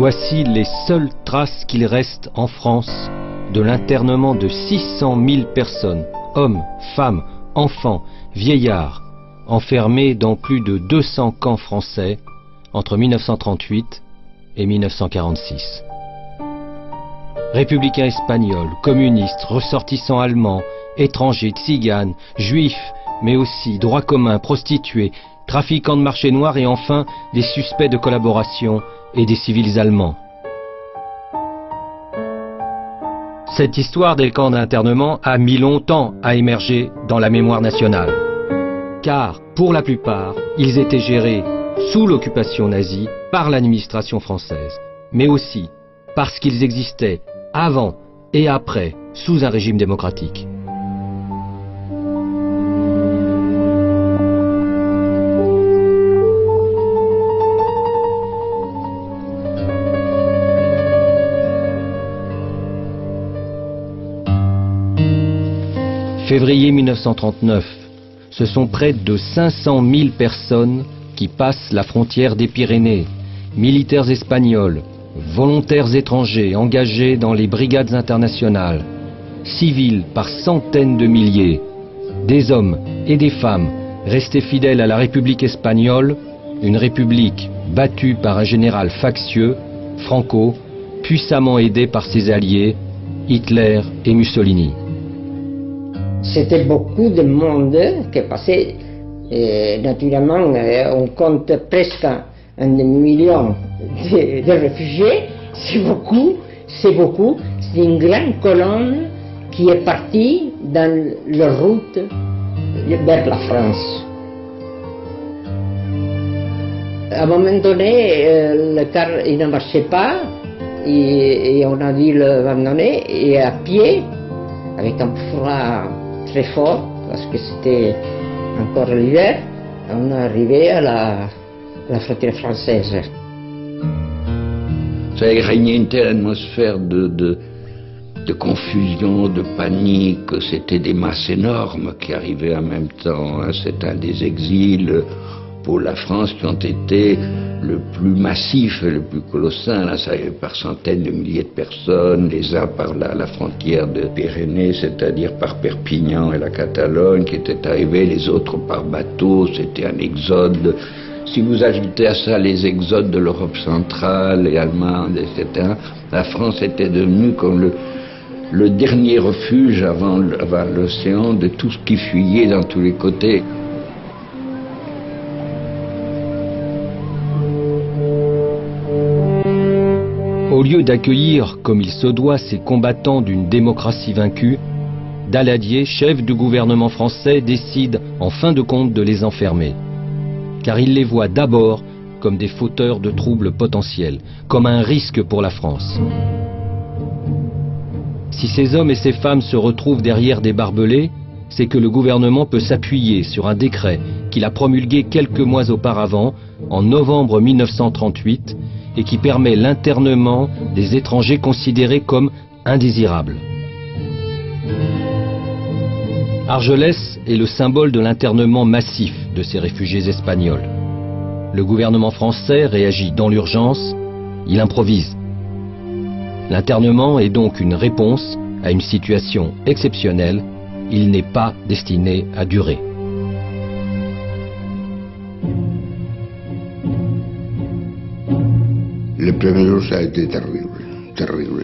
Voici les seules traces qu'il reste en France de l'internement de 600 000 personnes, hommes, femmes, enfants, vieillards, enfermés dans plus de 200 camps français entre 1938 et 1946. Républicains espagnols, communistes, ressortissants allemands, étrangers, tziganes, juifs, mais aussi droit commun, prostituées, trafiquants de marché noir et enfin des suspects de collaboration et des civils allemands. Cette histoire des camps d'internement a mis longtemps à émerger dans la mémoire nationale. Car, pour la plupart, ils étaient gérés sous l'occupation nazie par l'administration française, mais aussi parce qu'ils existaient avant et après sous un régime démocratique. Février 1939, ce sont près de 500 000 personnes qui passent la frontière des Pyrénées, militaires espagnols, volontaires étrangers engagés dans les brigades internationales, civils par centaines de milliers, des hommes et des femmes restés fidèles à la République espagnole, une république battue par un général factieux, Franco, puissamment aidé par ses alliés, Hitler et Mussolini. C'était beaucoup de monde qui passait, naturellement, on compte presque un demi-million de réfugiés, c'est beaucoup, c'est une grande colonne qui est partie dans la route vers la France. À un moment donné, le car il ne marchait pas et on a dû l'abandonner et à pied, avec un froid très fort, parce que c'était encore l'hiver, on est arrivé à la frontière française. Ça a régné une telle atmosphère de confusion, de panique, c'était des masses énormes qui arrivaient en même temps. C'est un des exils pour la France qui ont été le plus massif et le plus colossal. Là, ça arrivait par centaines de milliers de personnes, les uns par la frontière de Pyrénées, c'est-à-dire par Perpignan et la Catalogne, qui étaient arrivés, les autres par bateau. C'était un exode. Si vous ajoutez à ça les exodes de l'Europe centrale et allemande, etc., la France était devenue comme le dernier refuge avant l'océan de tout ce qui fuyait dans tous les côtés. Au lieu d'accueillir, comme il se doit, ces combattants d'une démocratie vaincue, Daladier, chef du gouvernement français, décide en fin de compte de les enfermer. Car il les voit d'abord comme des fauteurs de troubles potentiels, comme un risque pour la France. Si ces hommes et ces femmes se retrouvent derrière des barbelés, c'est que le gouvernement peut s'appuyer sur un décret qu'il a promulgué quelques mois auparavant, en novembre 1938, et qui permet l'internement des étrangers considérés comme indésirables. Argelès est le symbole de l'internement massif de ces réfugiés espagnols. Le gouvernement français réagit dans l'urgence, il improvise. L'internement est donc une réponse à une situation exceptionnelle, il n'est pas destiné à durer. Le premier jour, ça a été terrible, terrible.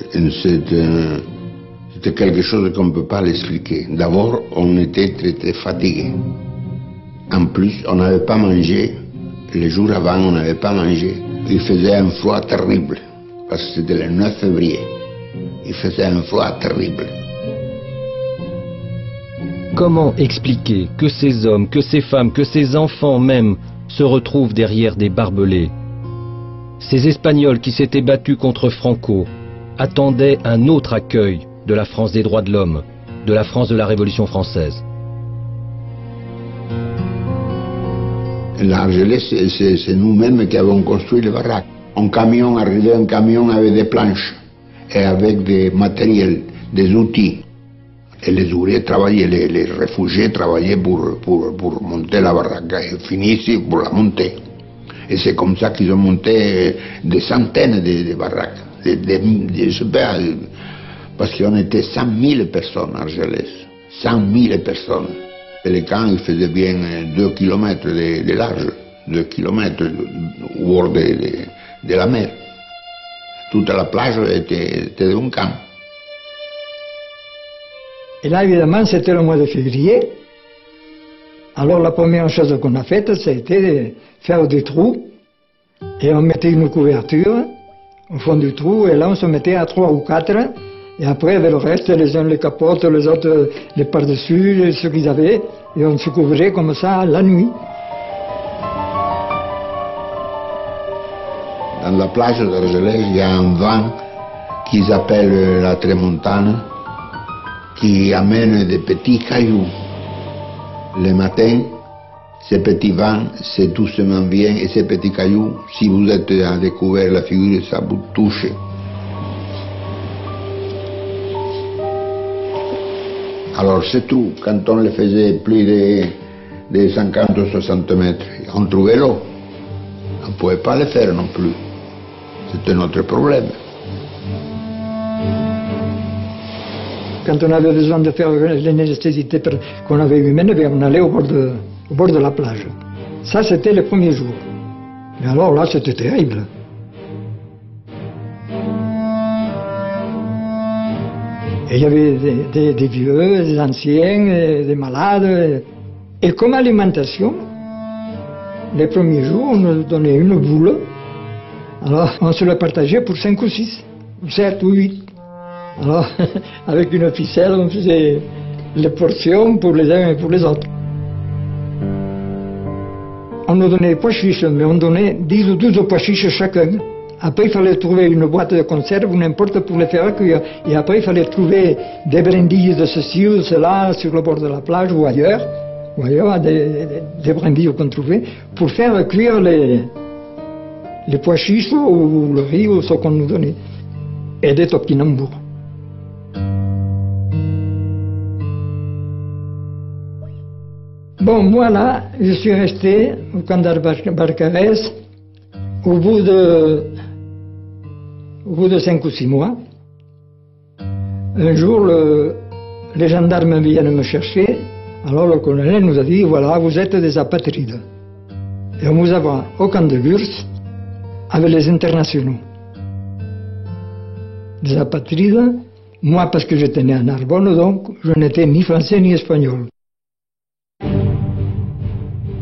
C'était quelque chose qu'on ne peut pas l'expliquer. D'abord, on était très fatigués. En plus, on n'avait pas mangé. Les jours avant, on n'avait pas mangé. Il faisait un froid terrible, parce que c'était le 9 février. Il faisait un froid terrible. Comment expliquer que ces hommes, que ces femmes, que ces enfants même se retrouvent derrière des barbelés? Ces Espagnols qui s'étaient battus contre Franco attendaient un autre accueil de la France des droits de l'homme, de la France de la Révolution française. L'Argelès, c'est nous-mêmes qui avons construit le baraque. Un camion arrivait, un camion avec des planches et avec des matériels, des outils. Et les ouvriers travaillaient, les réfugiés travaillaient pour monter la baraque et finissaient pour la monter. Et c'est comme ça qu'ils ont monté des centaines de baraques, parce qu'on était 100 000 personnes à Argelès, 100 000 personnes. Et les camps, ils faisaient bien 2 km de large, 2 km au bord de la mer. Toute la plage était un camp. Et là, évidemment, c'était le mois de février. Alors, la première chose qu'on a faite, c'était de faire des trous. Et on mettait une couverture au fond du trou, et là, on se mettait à 3 ou 4. Et après, avec le reste, les uns les capotes, les autres les par-dessus, ce qu'ils avaient. Et on se couvrait comme ça la nuit. Dans la plage d'Argelès, il y a un vent qu'ils appellent la tramontane, qui amène des petits cailloux. Le matin, ces petits vents, c'est doucement bien, et ces petits cailloux, si vous êtes à découvert la figure, ça vous touche. Alors ces trous, quand on les faisait plus de 50 ou 60 mètres, on trouvait l'eau. On ne pouvait pas le faire non plus. C'était notre problème. Quand on avait besoin de faire les nécessités qu'on avait humaines, on allait au bord de la plage. Ça, c'était les premiers jours. Mais alors là, c'était terrible. Et il y avait des vieux, des anciens, des malades. Et comme alimentation, les premiers jours, on nous donnait une boule. Alors, on se la partageait pour 5 ou 6, 7 ou 8. Alors, avec une ficelle, on faisait les portions pour les uns et pour les autres. On nous donnait des pois chiches, mais on donnait 10 ou 12 pois chiches chacun. Après, il fallait trouver une boîte de conserve ou n'importe pour les faire cuire. Et après, il fallait trouver des brindilles de ceci ou cela sur le bord de la plage ou ailleurs, des brindilles qu'on trouvait, pour faire cuire les pois chiches ou le riz ou ce qu'on nous donnait. Et des topinambours. Bon, moi là, je suis resté au camp d'Argelès au bout de 5 ou 6 mois. Un jour, les gendarmes viennent me chercher. Alors le colonel nous a dit, voilà, vous êtes des apatrides. Et on vous a au camp de Gurs avec les internationaux. Des apatrides, moi parce que j'étais né à Narbonne, donc je n'étais ni français ni espagnol.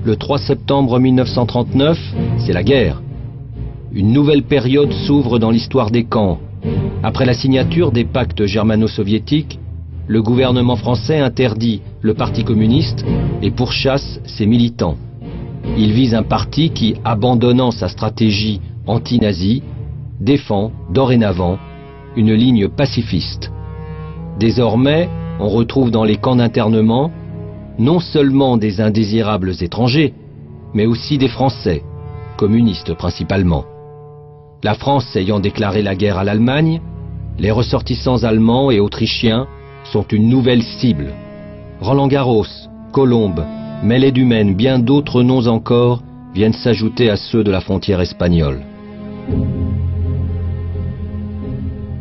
Le 3 septembre 1939, c'est la guerre. Une nouvelle période s'ouvre dans l'histoire des camps. Après la signature des pactes germano-soviétiques, le gouvernement français interdit le Parti communiste et pourchasse ses militants. Il vise un parti qui, abandonnant sa stratégie anti-nazie, défend dorénavant une ligne pacifiste. Désormais, on retrouve dans les camps d'internement non seulement des indésirables étrangers, mais aussi des Français, communistes principalement. La France ayant déclaré la guerre à l'Allemagne, les ressortissants allemands et autrichiens sont une nouvelle cible. Roland-Garros, Colombes, Mêlée du Maine, bien d'autres noms encore viennent s'ajouter à ceux de la frontière espagnole.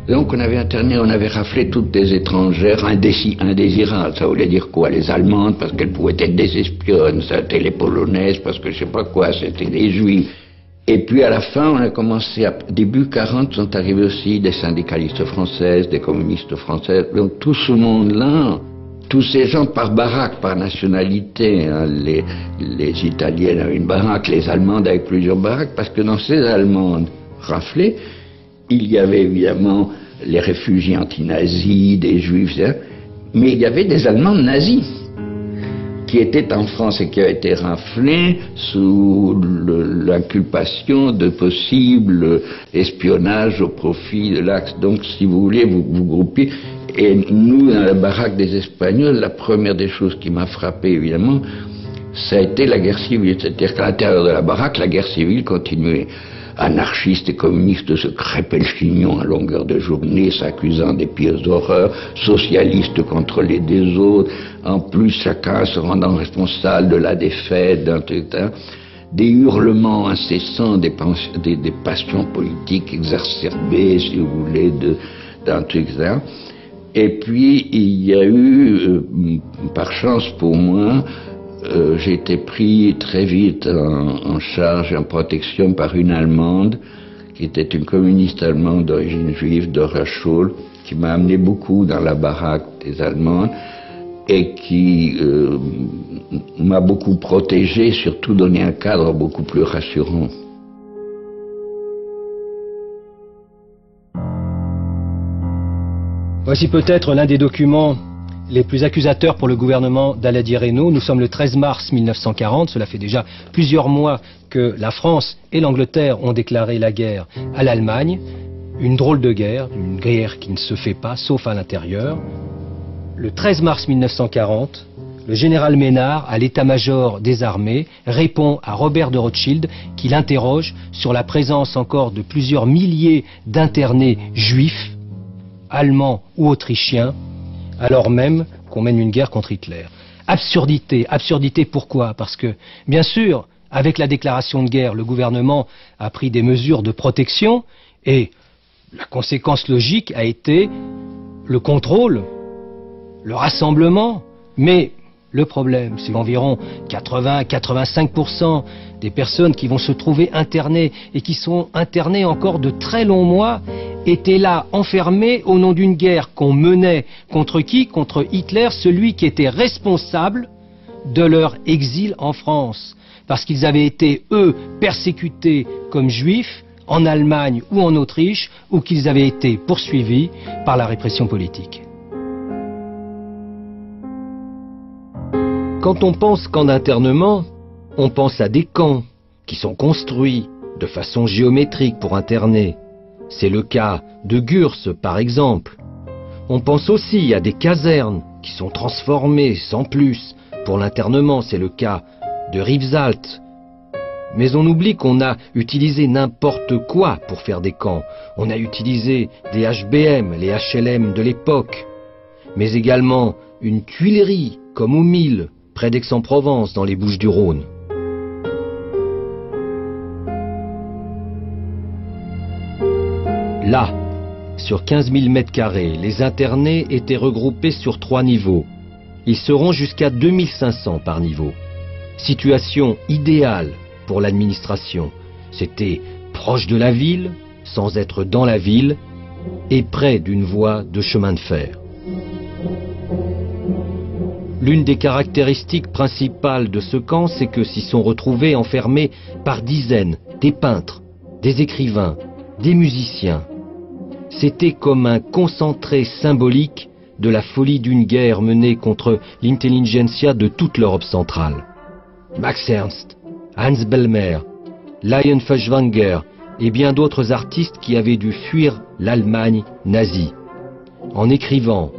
Donc on avait interné, on avait raflé toutes des étrangères indésirables. Ça voulait dire quoi? Les Allemandes parce qu'elles pouvaient être des espionnes, ça c'était les Polonaises parce que je sais pas quoi, c'était les Juifs. Et puis à la fin, on a commencé, début 40, sont arrivés aussi des syndicalistes françaises, des communistes françaises. Donc tout ce monde-là, tous ces gens par baraque, par nationalité, hein, les Italiennes avaient une baraque, les Allemandes avec plusieurs baraques, parce que dans ces Allemandes raflées, il y avait évidemment les réfugiés anti-nazis, des Juifs, etc. Mais il y avait des Allemands nazis qui étaient en France et qui avaient été raflés sous l'inculpation de possible espionnage au profit de l'Axe. Donc, si vous voulez, vous groupiez. Et nous, dans la baraque des Espagnols, la première des choses qui m'a frappé, évidemment, ça a été la guerre civile. C'est-à-dire qu'à l'intérieur de la baraque, la guerre civile continuait. Anarchistes et communistes se crêpaient le chignon à longueur de journée, s'accusant des pires horreurs, socialistes contre les des autres, en plus chacun se rendant responsable de la défaite, d'un truc. des hurlements incessants, des passions politiques exacerbées, si vous voulez, d'un truc là. Et puis il y a eu, par chance pour moi, j'ai été pris très vite en charge, en protection par une Allemande, qui était une communiste allemande d'origine juive, Dora Scholl, qui m'a amené beaucoup dans la baraque des Allemandes, et qui m'a beaucoup protégé, surtout donné un cadre beaucoup plus rassurant. Voici peut-être l'un des documents les plus accusateurs pour le gouvernement d'Aladi Reynaud. Nous sommes le 13 mars 1940, cela fait déjà plusieurs mois que la France et l'Angleterre ont déclaré la guerre à l'Allemagne. Une drôle de guerre, une guerre qui ne se fait pas, sauf à l'intérieur. Le 13 mars 1940, le général Ménard, à l'état-major des armées, répond à Robert de Rothschild qui l'interroge sur la présence encore de plusieurs milliers d'internés juifs, allemands ou autrichiens, alors même qu'on mène une guerre contre Hitler. Absurdité, absurdité pourquoi? Parce que, bien sûr, avec la déclaration de guerre, le gouvernement a pris des mesures de protection et la conséquence logique a été le contrôle, le rassemblement, mais le problème, c'est qu'environ 80-85% des personnes qui vont se trouver internées et qui sont internées encore de très longs mois étaient là, enfermées au nom d'une guerre qu'on menait contre qui? Contre Hitler, celui qui était responsable de leur exil en France. Parce qu'ils avaient été, eux, persécutés comme juifs en Allemagne ou en Autriche, ou qu'ils avaient été poursuivis par la répression politique. Quand on pense camp d'internement, on pense à des camps qui sont construits de façon géométrique pour interner. C'est le cas de Gurs, par exemple. On pense aussi à des casernes qui sont transformées sans plus pour l'internement. C'est le cas de Rivesaltes. Mais on oublie qu'on a utilisé n'importe quoi pour faire des camps. On a utilisé des HBM, les HLM de l'époque, mais également une tuilerie comme au Mille, près d'Aix-en-Provence, dans les Bouches-du-Rhône. Là, sur 15 000 mètres carrés, les internés étaient regroupés sur 3 niveaux. Ils seront jusqu'à 2500 par niveau. Situation idéale pour l'administration. C'était proche de la ville, sans être dans la ville, et près d'une voie de chemin de fer. L'une des caractéristiques principales de ce camp, c'est que s'y sont retrouvés enfermés par dizaines des peintres, des écrivains, des musiciens. C'était comme un concentré symbolique de la folie d'une guerre menée contre l'intelligentsia de toute l'Europe centrale. Max Ernst, Hans Bellmer, Lion Feuchtwanger et bien d'autres artistes qui avaient dû fuir l'Allemagne nazie. En écrivant,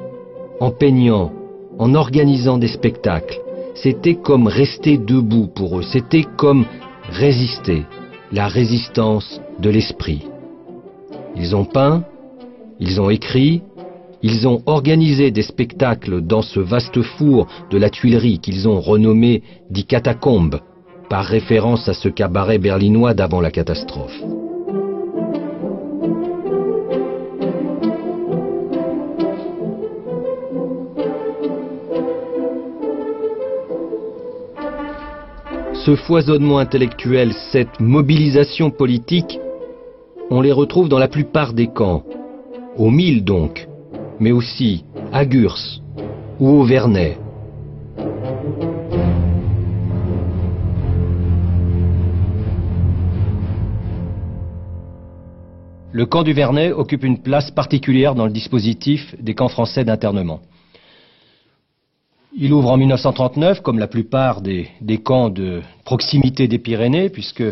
en peignant, en organisant des spectacles, c'était comme rester debout pour eux, c'était comme résister, la résistance de l'esprit. Ils ont peint, ils ont écrit, ils ont organisé des spectacles dans ce vaste four de la Tuilerie qu'ils ont renommé Die Katakombe, par référence à ce cabaret berlinois d'avant la catastrophe. Ce foisonnement intellectuel, cette mobilisation politique, on les retrouve dans la plupart des camps, au Mille donc, mais aussi à Gurs ou au Vernet. Le camp du Vernet occupe une place particulière dans le dispositif des camps français d'internement. Il ouvre en 1939, comme la plupart des camps de proximité des Pyrénées, puisque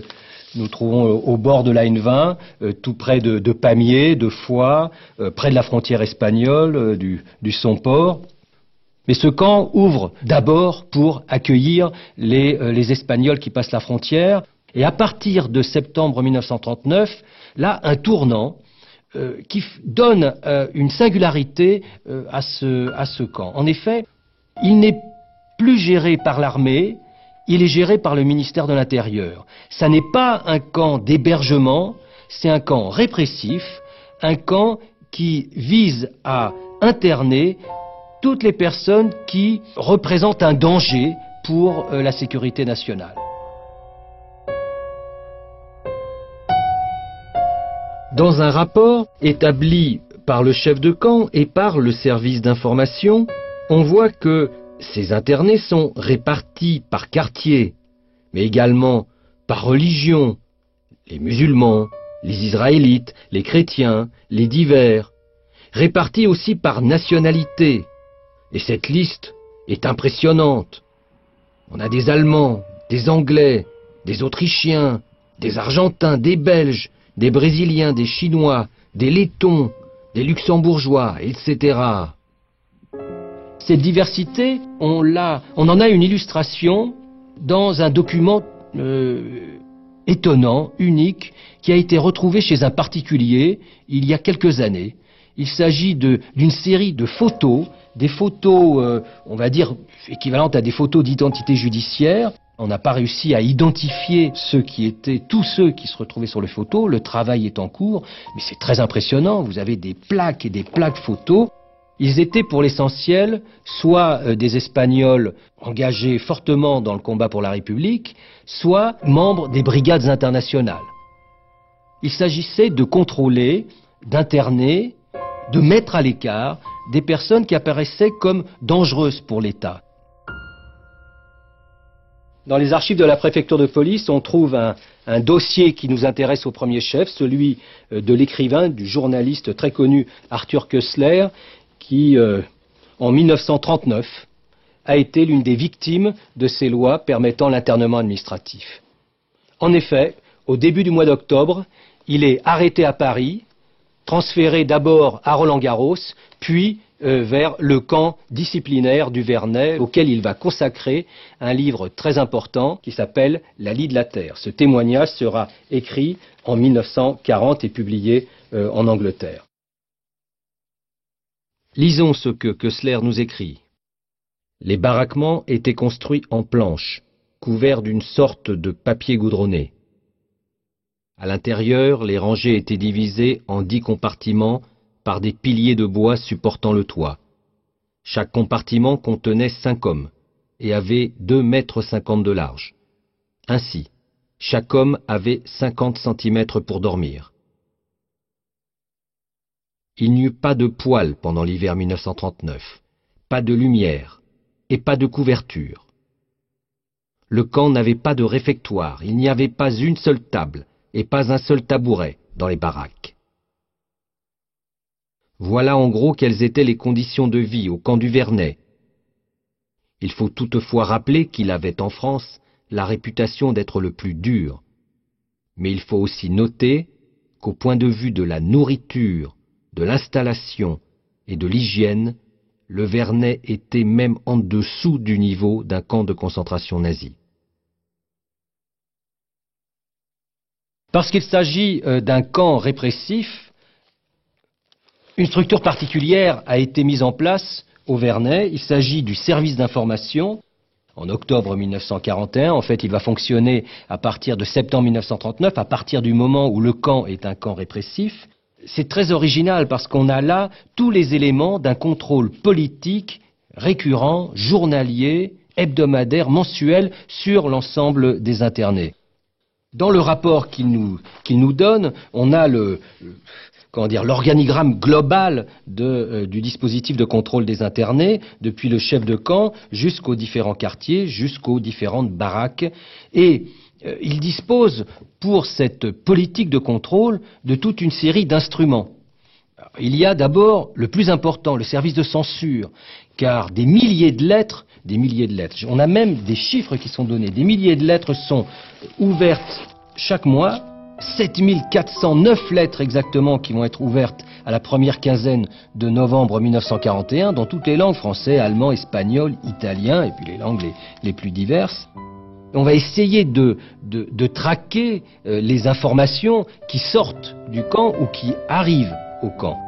nous trouvons au bord de la N20, tout près de Pamiers, de Foix, près de la frontière espagnole, du Somport. Mais ce camp ouvre d'abord pour accueillir les Espagnols qui passent la frontière. Et à partir de septembre 1939, là, un tournant qui donne une singularité à ce camp. En effet, il n'est plus géré par l'armée, il est géré par le ministère de l'Intérieur. Ça n'est pas un camp d'hébergement, c'est un camp répressif, un camp qui vise à interner toutes les personnes qui représentent un danger pour la sécurité nationale. Dans un rapport établi par le chef de camp et par le service d'information, on voit que ces internés sont répartis par quartier, mais également par religion, les musulmans, les israélites, les chrétiens, les divers, répartis aussi par nationalité. Et cette liste est impressionnante. On a des Allemands, des Anglais, des Autrichiens, des Argentins, des Belges, des Brésiliens, des Chinois, des Lettons, des Luxembourgeois, etc. Cette diversité, on en a une illustration dans un document étonnant, unique, qui a été retrouvé chez un particulier il y a quelques années. Il s'agit d'une série de photos, des photos, on va dire, équivalentes à des photos d'identité judiciaire. On n'a pas réussi à identifier tous ceux qui se retrouvaient sur les photos. Le travail est en cours, mais c'est très impressionnant. Vous avez des plaques et des plaques photos. Ils étaient pour l'essentiel soit des Espagnols engagés fortement dans le combat pour la République, soit membres des brigades internationales. Il s'agissait de contrôler, d'interner, de mettre à l'écart des personnes qui apparaissaient comme dangereuses pour l'État. Dans les archives de la préfecture de police, on trouve un dossier qui nous intéresse au premier chef, celui de l'écrivain, du journaliste très connu Arthur Koestler, qui, en 1939, a été l'une des victimes de ces lois permettant l'internement administratif. En effet, au début du mois d'octobre, il est arrêté à Paris, transféré d'abord à Roland-Garros, puis vers le camp disciplinaire du Vernet, auquel il va consacrer un livre très important qui s'appelle « La lie de la terre ». Ce témoignage sera écrit en 1940 et publié en Angleterre. Lisons ce que Koestler nous écrit. Les baraquements étaient construits en planches, couverts d'une sorte de papier goudronné. À l'intérieur, les rangées étaient divisées en 10 compartiments par des piliers de bois supportant le toit. Chaque compartiment contenait 5 hommes et avait 2,50 mètres de large. Ainsi, chaque homme avait 50 centimètres pour dormir. Il n'y eut pas de poêle pendant l'hiver 1939, pas de lumière et pas de couverture. Le camp n'avait pas de réfectoire, il n'y avait pas une seule table et pas un seul tabouret dans les baraques. Voilà en gros quelles étaient les conditions de vie au camp du Vernet. Il faut toutefois rappeler qu'il avait en France la réputation d'être le plus dur. Mais il faut aussi noter qu'au point de vue de la nourriture, de l'installation et de l'hygiène, le Vernet était même en dessous du niveau d'un camp de concentration nazi. Parce qu'il s'agit d'un camp répressif, une structure particulière a été mise en place au Vernet. Il s'agit du service d'information. En octobre 1941, en fait, il va fonctionner à partir de septembre 1939, à partir du moment où le camp est un camp répressif. C'est très original parce qu'on a là tous les éléments d'un contrôle politique récurrent, journalier, hebdomadaire, mensuel sur l'ensemble des internés. Dans le rapport qu'il nous donne, on a l'organigramme global du dispositif de contrôle des internés, depuis le chef de camp jusqu'aux différents quartiers, jusqu'aux différentes baraques. Et il dispose, pour cette politique de contrôle, de toute une série d'instruments. Il y a d'abord le plus important, le service de censure, car des milliers de lettres, on a même des chiffres qui sont donnés, des milliers de lettres sont ouvertes chaque mois, 7409 lettres exactement qui vont être ouvertes à la première quinzaine de novembre 1941 dans toutes les langues, français, allemand, espagnol, italien et puis les langues les plus diverses. On va essayer de traquer les informations qui sortent du camp ou qui arrivent au camp.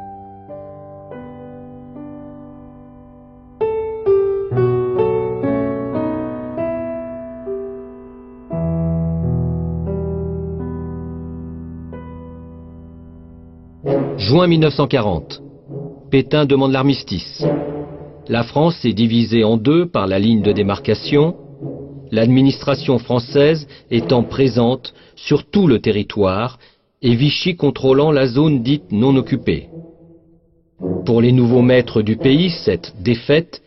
Juin 1940. Pétain demande l'armistice. La France est divisée en deux par la ligne de démarcation, l'administration française étant présente sur tout le territoire et Vichy contrôlant la zone dite non occupée. Pour les nouveaux maîtres du pays, cette défaite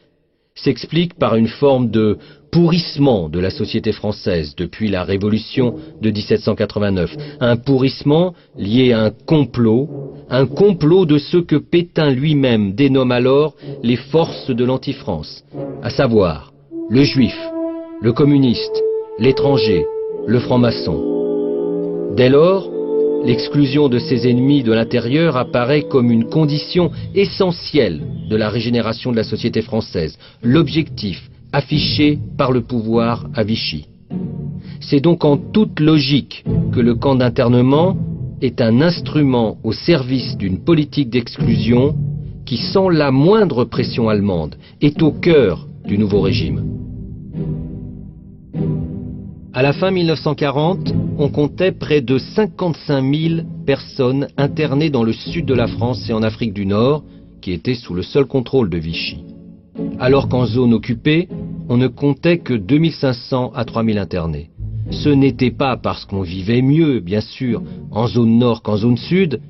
s'explique par une forme de pourrissement de la société française depuis la Révolution de 1789. Un pourrissement lié à un complot de ce que Pétain lui-même dénomme alors les forces de l'anti-France, à savoir le juif, le communiste, l'étranger, le franc-maçon. Dès lors, l'exclusion de ses ennemis de l'intérieur apparaît comme une condition essentielle de la régénération de la société française, l'objectif affiché par le pouvoir à Vichy. C'est donc en toute logique que le camp d'internement est un instrument au service d'une politique d'exclusion qui, sans la moindre pression allemande, est au cœur du nouveau régime. À la fin 1940, on comptait près de 55 000 personnes internées dans le sud de la France et en Afrique du Nord, qui étaient sous le seul contrôle de Vichy. Alors qu'en zone occupée, on ne comptait que 2500 à 3000 internés. Ce n'était pas parce qu'on vivait mieux, bien sûr, en zone nord qu'en zone sud,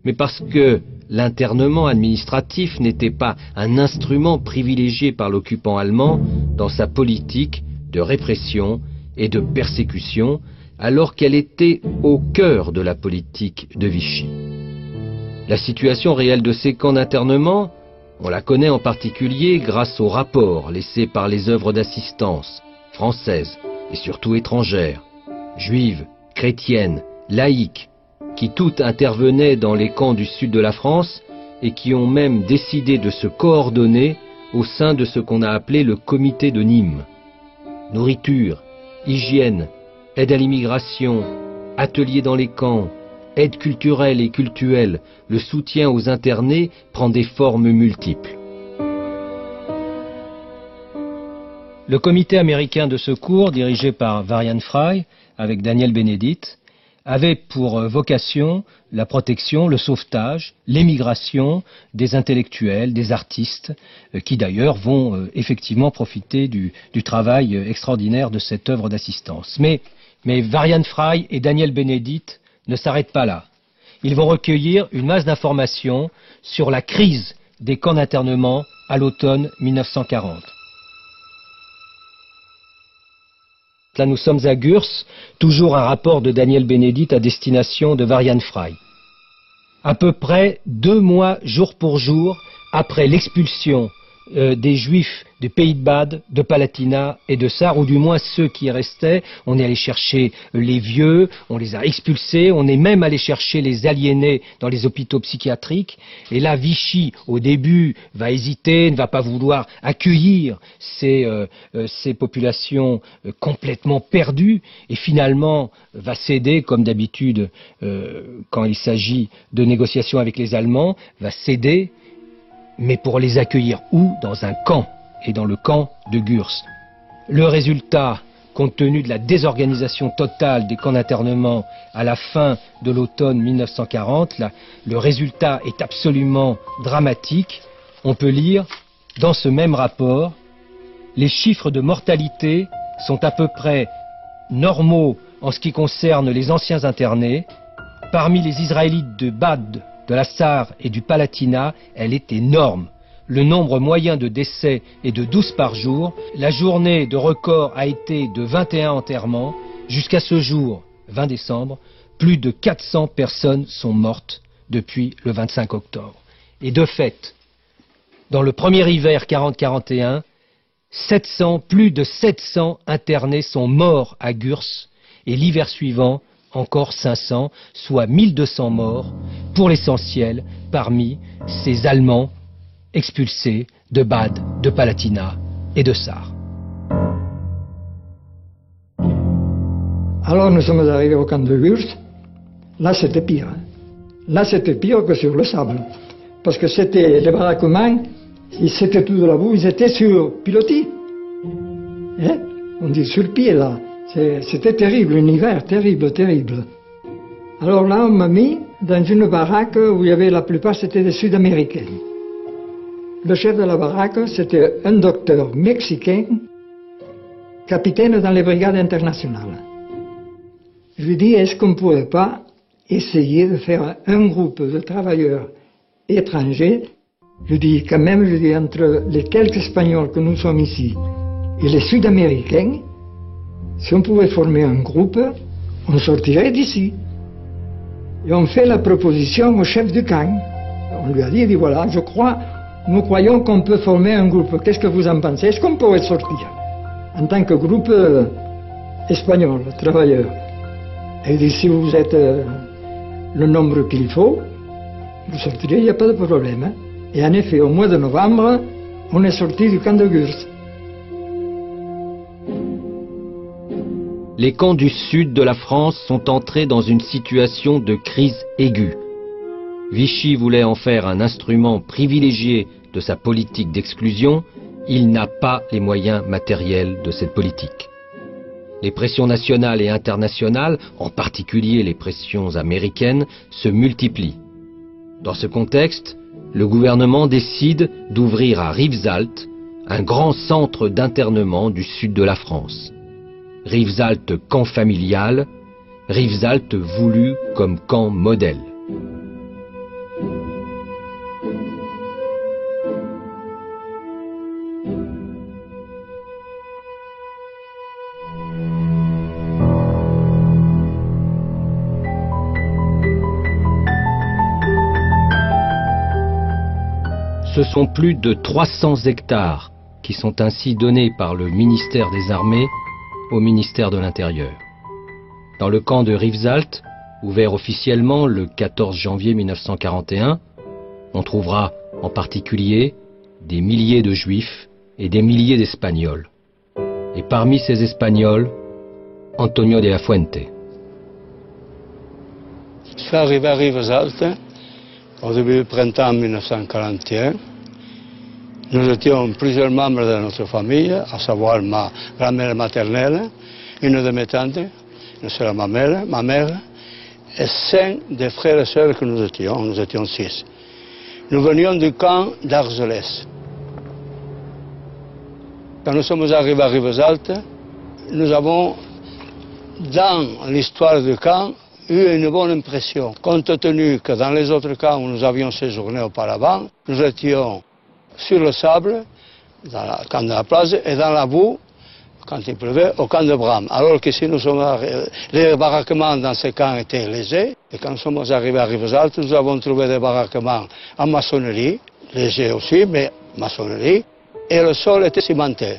mais parce que l'internement administratif n'était pas un instrument privilégié par l'occupant allemand dans sa politique de répression et de persécution, alors qu'elle était au cœur de la politique de Vichy. La situation réelle de ces camps d'internement, on la connaît en particulier grâce aux rapports laissés par les œuvres d'assistance françaises et surtout étrangères, juives, chrétiennes, laïques, qui toutes intervenaient dans les camps du sud de la France et qui ont même décidé de se coordonner au sein de ce qu'on a appelé le comité de Nîmes. Nourriture, hygiène, aide à l'immigration, ateliers dans les camps, aide culturelle et cultuelle, le soutien aux internés prend des formes multiples. Le comité américain de secours, dirigé par Varian Fry, avec Daniel Benedict, avait pour vocation la protection, le sauvetage, l'émigration des intellectuels, des artistes, qui d'ailleurs vont effectivement profiter du travail extraordinaire de cette œuvre d'assistance. Mais Varian Fry et Daniel Benedict ne s'arrêtent pas là. Ils vont recueillir une masse d'informations sur la crise des camps d'internement à l'automne 1940. Là, nous sommes à Gurs, toujours un rapport de Daniel Benedict à destination de Varian Fry. À peu près 2 mois, jour pour jour, après l'expulsion des Juifs du Pays de Bade, de Palatinat et de Sarre, ou du moins ceux qui restaient, on est allé chercher les vieux, on les a expulsés, on est même allé chercher les aliénés dans les hôpitaux psychiatriques. Et là, Vichy, au début, va hésiter, ne va pas vouloir accueillir ces populations complètement perdues, et finalement va céder, comme d'habitude, quand il s'agit de négociations avec les Allemands, va céder, mais pour les accueillir où? Dans un camp, et dans le camp de Gurs. Le résultat, compte tenu de la désorganisation totale des camps d'internement à la fin de l'automne 1940, le résultat est absolument dramatique. On peut lire dans ce même rapport, les chiffres de mortalité sont à peu près normaux en ce qui concerne les anciens internés. Parmi les Israélites de Bade, de la Sarre et du Palatinat, elle est énorme. Le nombre moyen de décès est de 12 par jour. La journée de record a été de 21 enterrements. Jusqu'à ce jour, 20 décembre, plus de 400 personnes sont mortes depuis le 25 octobre. Et de fait, dans le premier hiver 40-41, plus de 700 internés sont morts à Gurs, et l'hiver suivant, encore 500, soit 1200 morts, pour l'essentiel, parmi ces Allemands expulsés de Bade, de Palatinat et de Sarre. Alors nous sommes arrivés au camp de Gurs. Là c'était pire. Là c'était pire que sur le sable. Parce que c'était les baraquements, c'était tout de la boue, ils étaient sur pilotis. Hein? On dit sur pied là. C'était terrible, un hiver terrible, terrible. Alors là on m'a mis dans une baraque où il y avait la plupart c'était des Sud-Américains. Le chef de la baraque, c'était un docteur mexicain, capitaine dans les brigades internationales. Je lui dis, est-ce qu'on ne pourrait pas essayer de faire un groupe de travailleurs étrangers? Je dis, quand même, entre les quelques Espagnols que nous sommes ici et les Sud-Américains, si on pouvait former un groupe, on sortirait d'ici. Et on fait la proposition au chef du camp. On lui a dit voilà, nous croyons qu'on peut former un groupe. Qu'est-ce que vous en pensez? Est-ce qu'on pourrait sortir en tant que groupe espagnol, travailleur? Et il dit, si vous êtes le nombre qu'il faut, vous sortirez, il n'y a pas de problème. Hein. Et en effet, au mois de novembre, on est sorti du camp de Gurs. Les camps du sud de la France sont entrés dans une situation de crise aiguë. Vichy voulait en faire un instrument privilégié de sa politique d'exclusion. Il n'a pas les moyens matériels de cette politique. Les pressions nationales et internationales, en particulier les pressions américaines, se multiplient. Dans ce contexte, le gouvernement décide d'ouvrir à Rivesaltes un grand centre d'internement du sud de la France. Rivesaltes camp familial, Rivesaltes voulu comme camp modèle. Ce sont plus de 300 hectares qui sont ainsi donnés par le ministère des Armées au ministère de l'Intérieur. Dans le camp de Rivesaltes, ouvert officiellement le 14 janvier 1941, on trouvera en particulier des milliers de Juifs et des milliers d'Espagnols. Et parmi ces Espagnols, Antonio de la Fuente. Je suis arrivé à Rivesaltes au début du printemps 1941. Nous étions plusieurs membres de notre famille, à savoir ma grand-mère maternelle, une de mes tantes, une sœur ma mère, et 5 des frères et sœurs que nous étions 6. Nous venions du camp d'Argelès. Quand nous sommes arrivés à Rivesaltes, nous avons, dans l'histoire du camp, eu une bonne impression, compte tenu que dans les autres camps où nous avions séjourné auparavant, nous étions sur le sable, dans le camp de la plage, et dans la boue, quand il pleuvait, au camp de Bram. Alors qu'ici, les baraquements dans ces camps étaient légers, et quand nous sommes arrivés à Rivesaltes, nous avons trouvé des baraquements en maçonnerie, légers aussi, mais maçonnerie, et le sol était cimenté.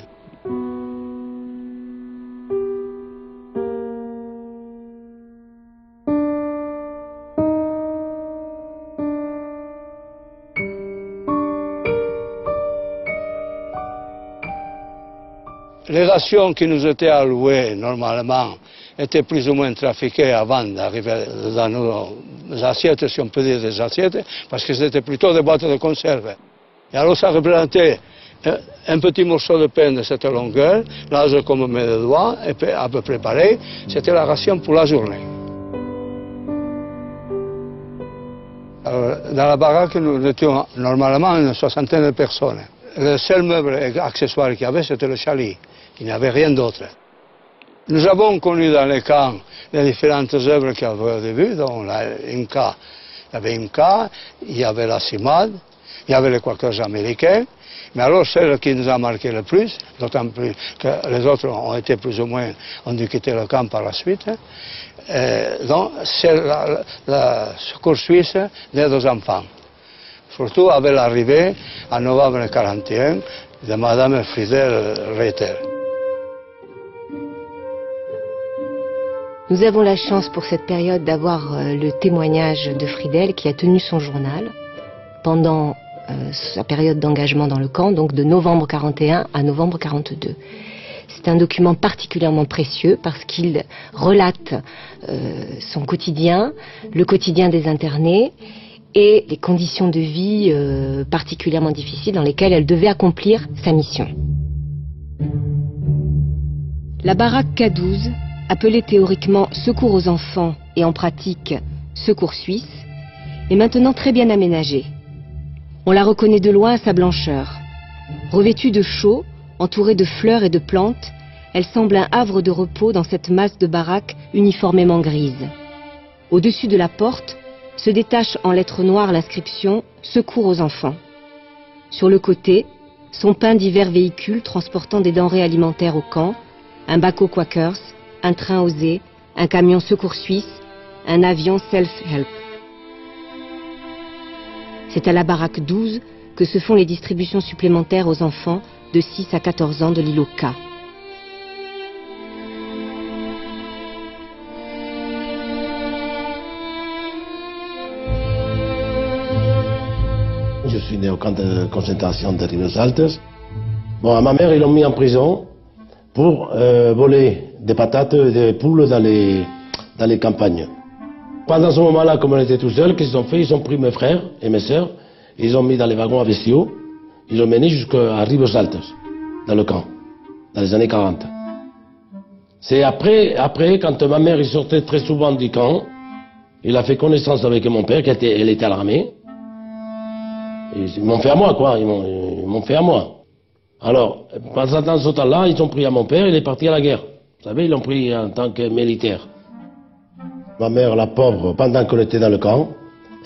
Les rations qui nous étaient allouées normalement étaient plus ou moins trafiquées avant d'arriver dans nos assiettes, si on peut dire des assiettes, parce que c'était plutôt des boîtes de conserve. Et alors ça représentait un petit morceau de pain de cette longueur, large comme mes doigts, et puis à peu près pareil, c'était la ration pour la journée. Alors, dans la baraque, nous étions normalement une soixantaine de personnes. Le seul meuble et accessoire qu'il y avait, c'était le chalit. Il n'y avait rien d'autre. Nous avons connu dans les camps les différentes œuvres qu'il y avait au début, dont l'Inca. Il y avait Inca, il y avait la CIMAD, il y avait les Quakers américains. Mais alors, celle qui nous a marqué le plus, d'autant plus que les autres ont été plus ou moins, ont dû quitter le camp par la suite, c'est la secours suisse d'aide aux enfants. Surtout avec l'arrivée, en novembre 1941, de Madame Friedel Reiter. Nous avons la chance pour cette période d'avoir le témoignage de Friedel qui a tenu son journal pendant sa période d'engagement dans le camp, donc de novembre 41 à novembre 42. C'est un document particulièrement précieux parce qu'il relate son quotidien, le quotidien des internés et les conditions de vie particulièrement difficiles dans lesquelles elle devait accomplir sa mission. La baraque K12, appelée théoriquement Secours aux enfants et en pratique Secours suisse, est maintenant très bien aménagée. On la reconnaît de loin à sa blancheur. Revêtue de chaux, entourée de fleurs et de plantes, elle semble un havre de repos dans cette masse de baraques uniformément grises. Au-dessus de la porte se détache en lettres noires l'inscription « Secours aux enfants ». Sur le côté sont peints divers véhicules transportant des denrées alimentaires au camp, un bateau Quakers, un train osé, un camion secours suisse, un avion self-help. C'est à la baraque 12 que se font les distributions supplémentaires aux enfants de 6 à 14 ans de l'îlot K. Je suis né au camp de concentration de Rivesaltes. Bon, à ma mère, ils l'ont mis en prison pour voler des patates et des poules dans les campagnes. Pendant ce moment-là, comme on était tout seul, qu'est-ce qu'ils ont fait? Ils ont pris mes frères et mes sœurs, ils ont mis dans les wagons à bestiaux, ils ont mené jusqu'à Rivesaltes, dans le camp, dans les années 40. C'est après, quand ma mère sortait très souvent du camp, il a fait connaissance avec mon père, elle était à l'armée. Ils m'ont fait à moi, quoi. Ils m'ont fait à moi. Alors, pendant ce temps-là, ils ont pris à mon père, il est parti à la guerre. Vous savez, ils l'ont pris en tant que militaire. Ma mère, la pauvre, pendant qu'on était dans le camp,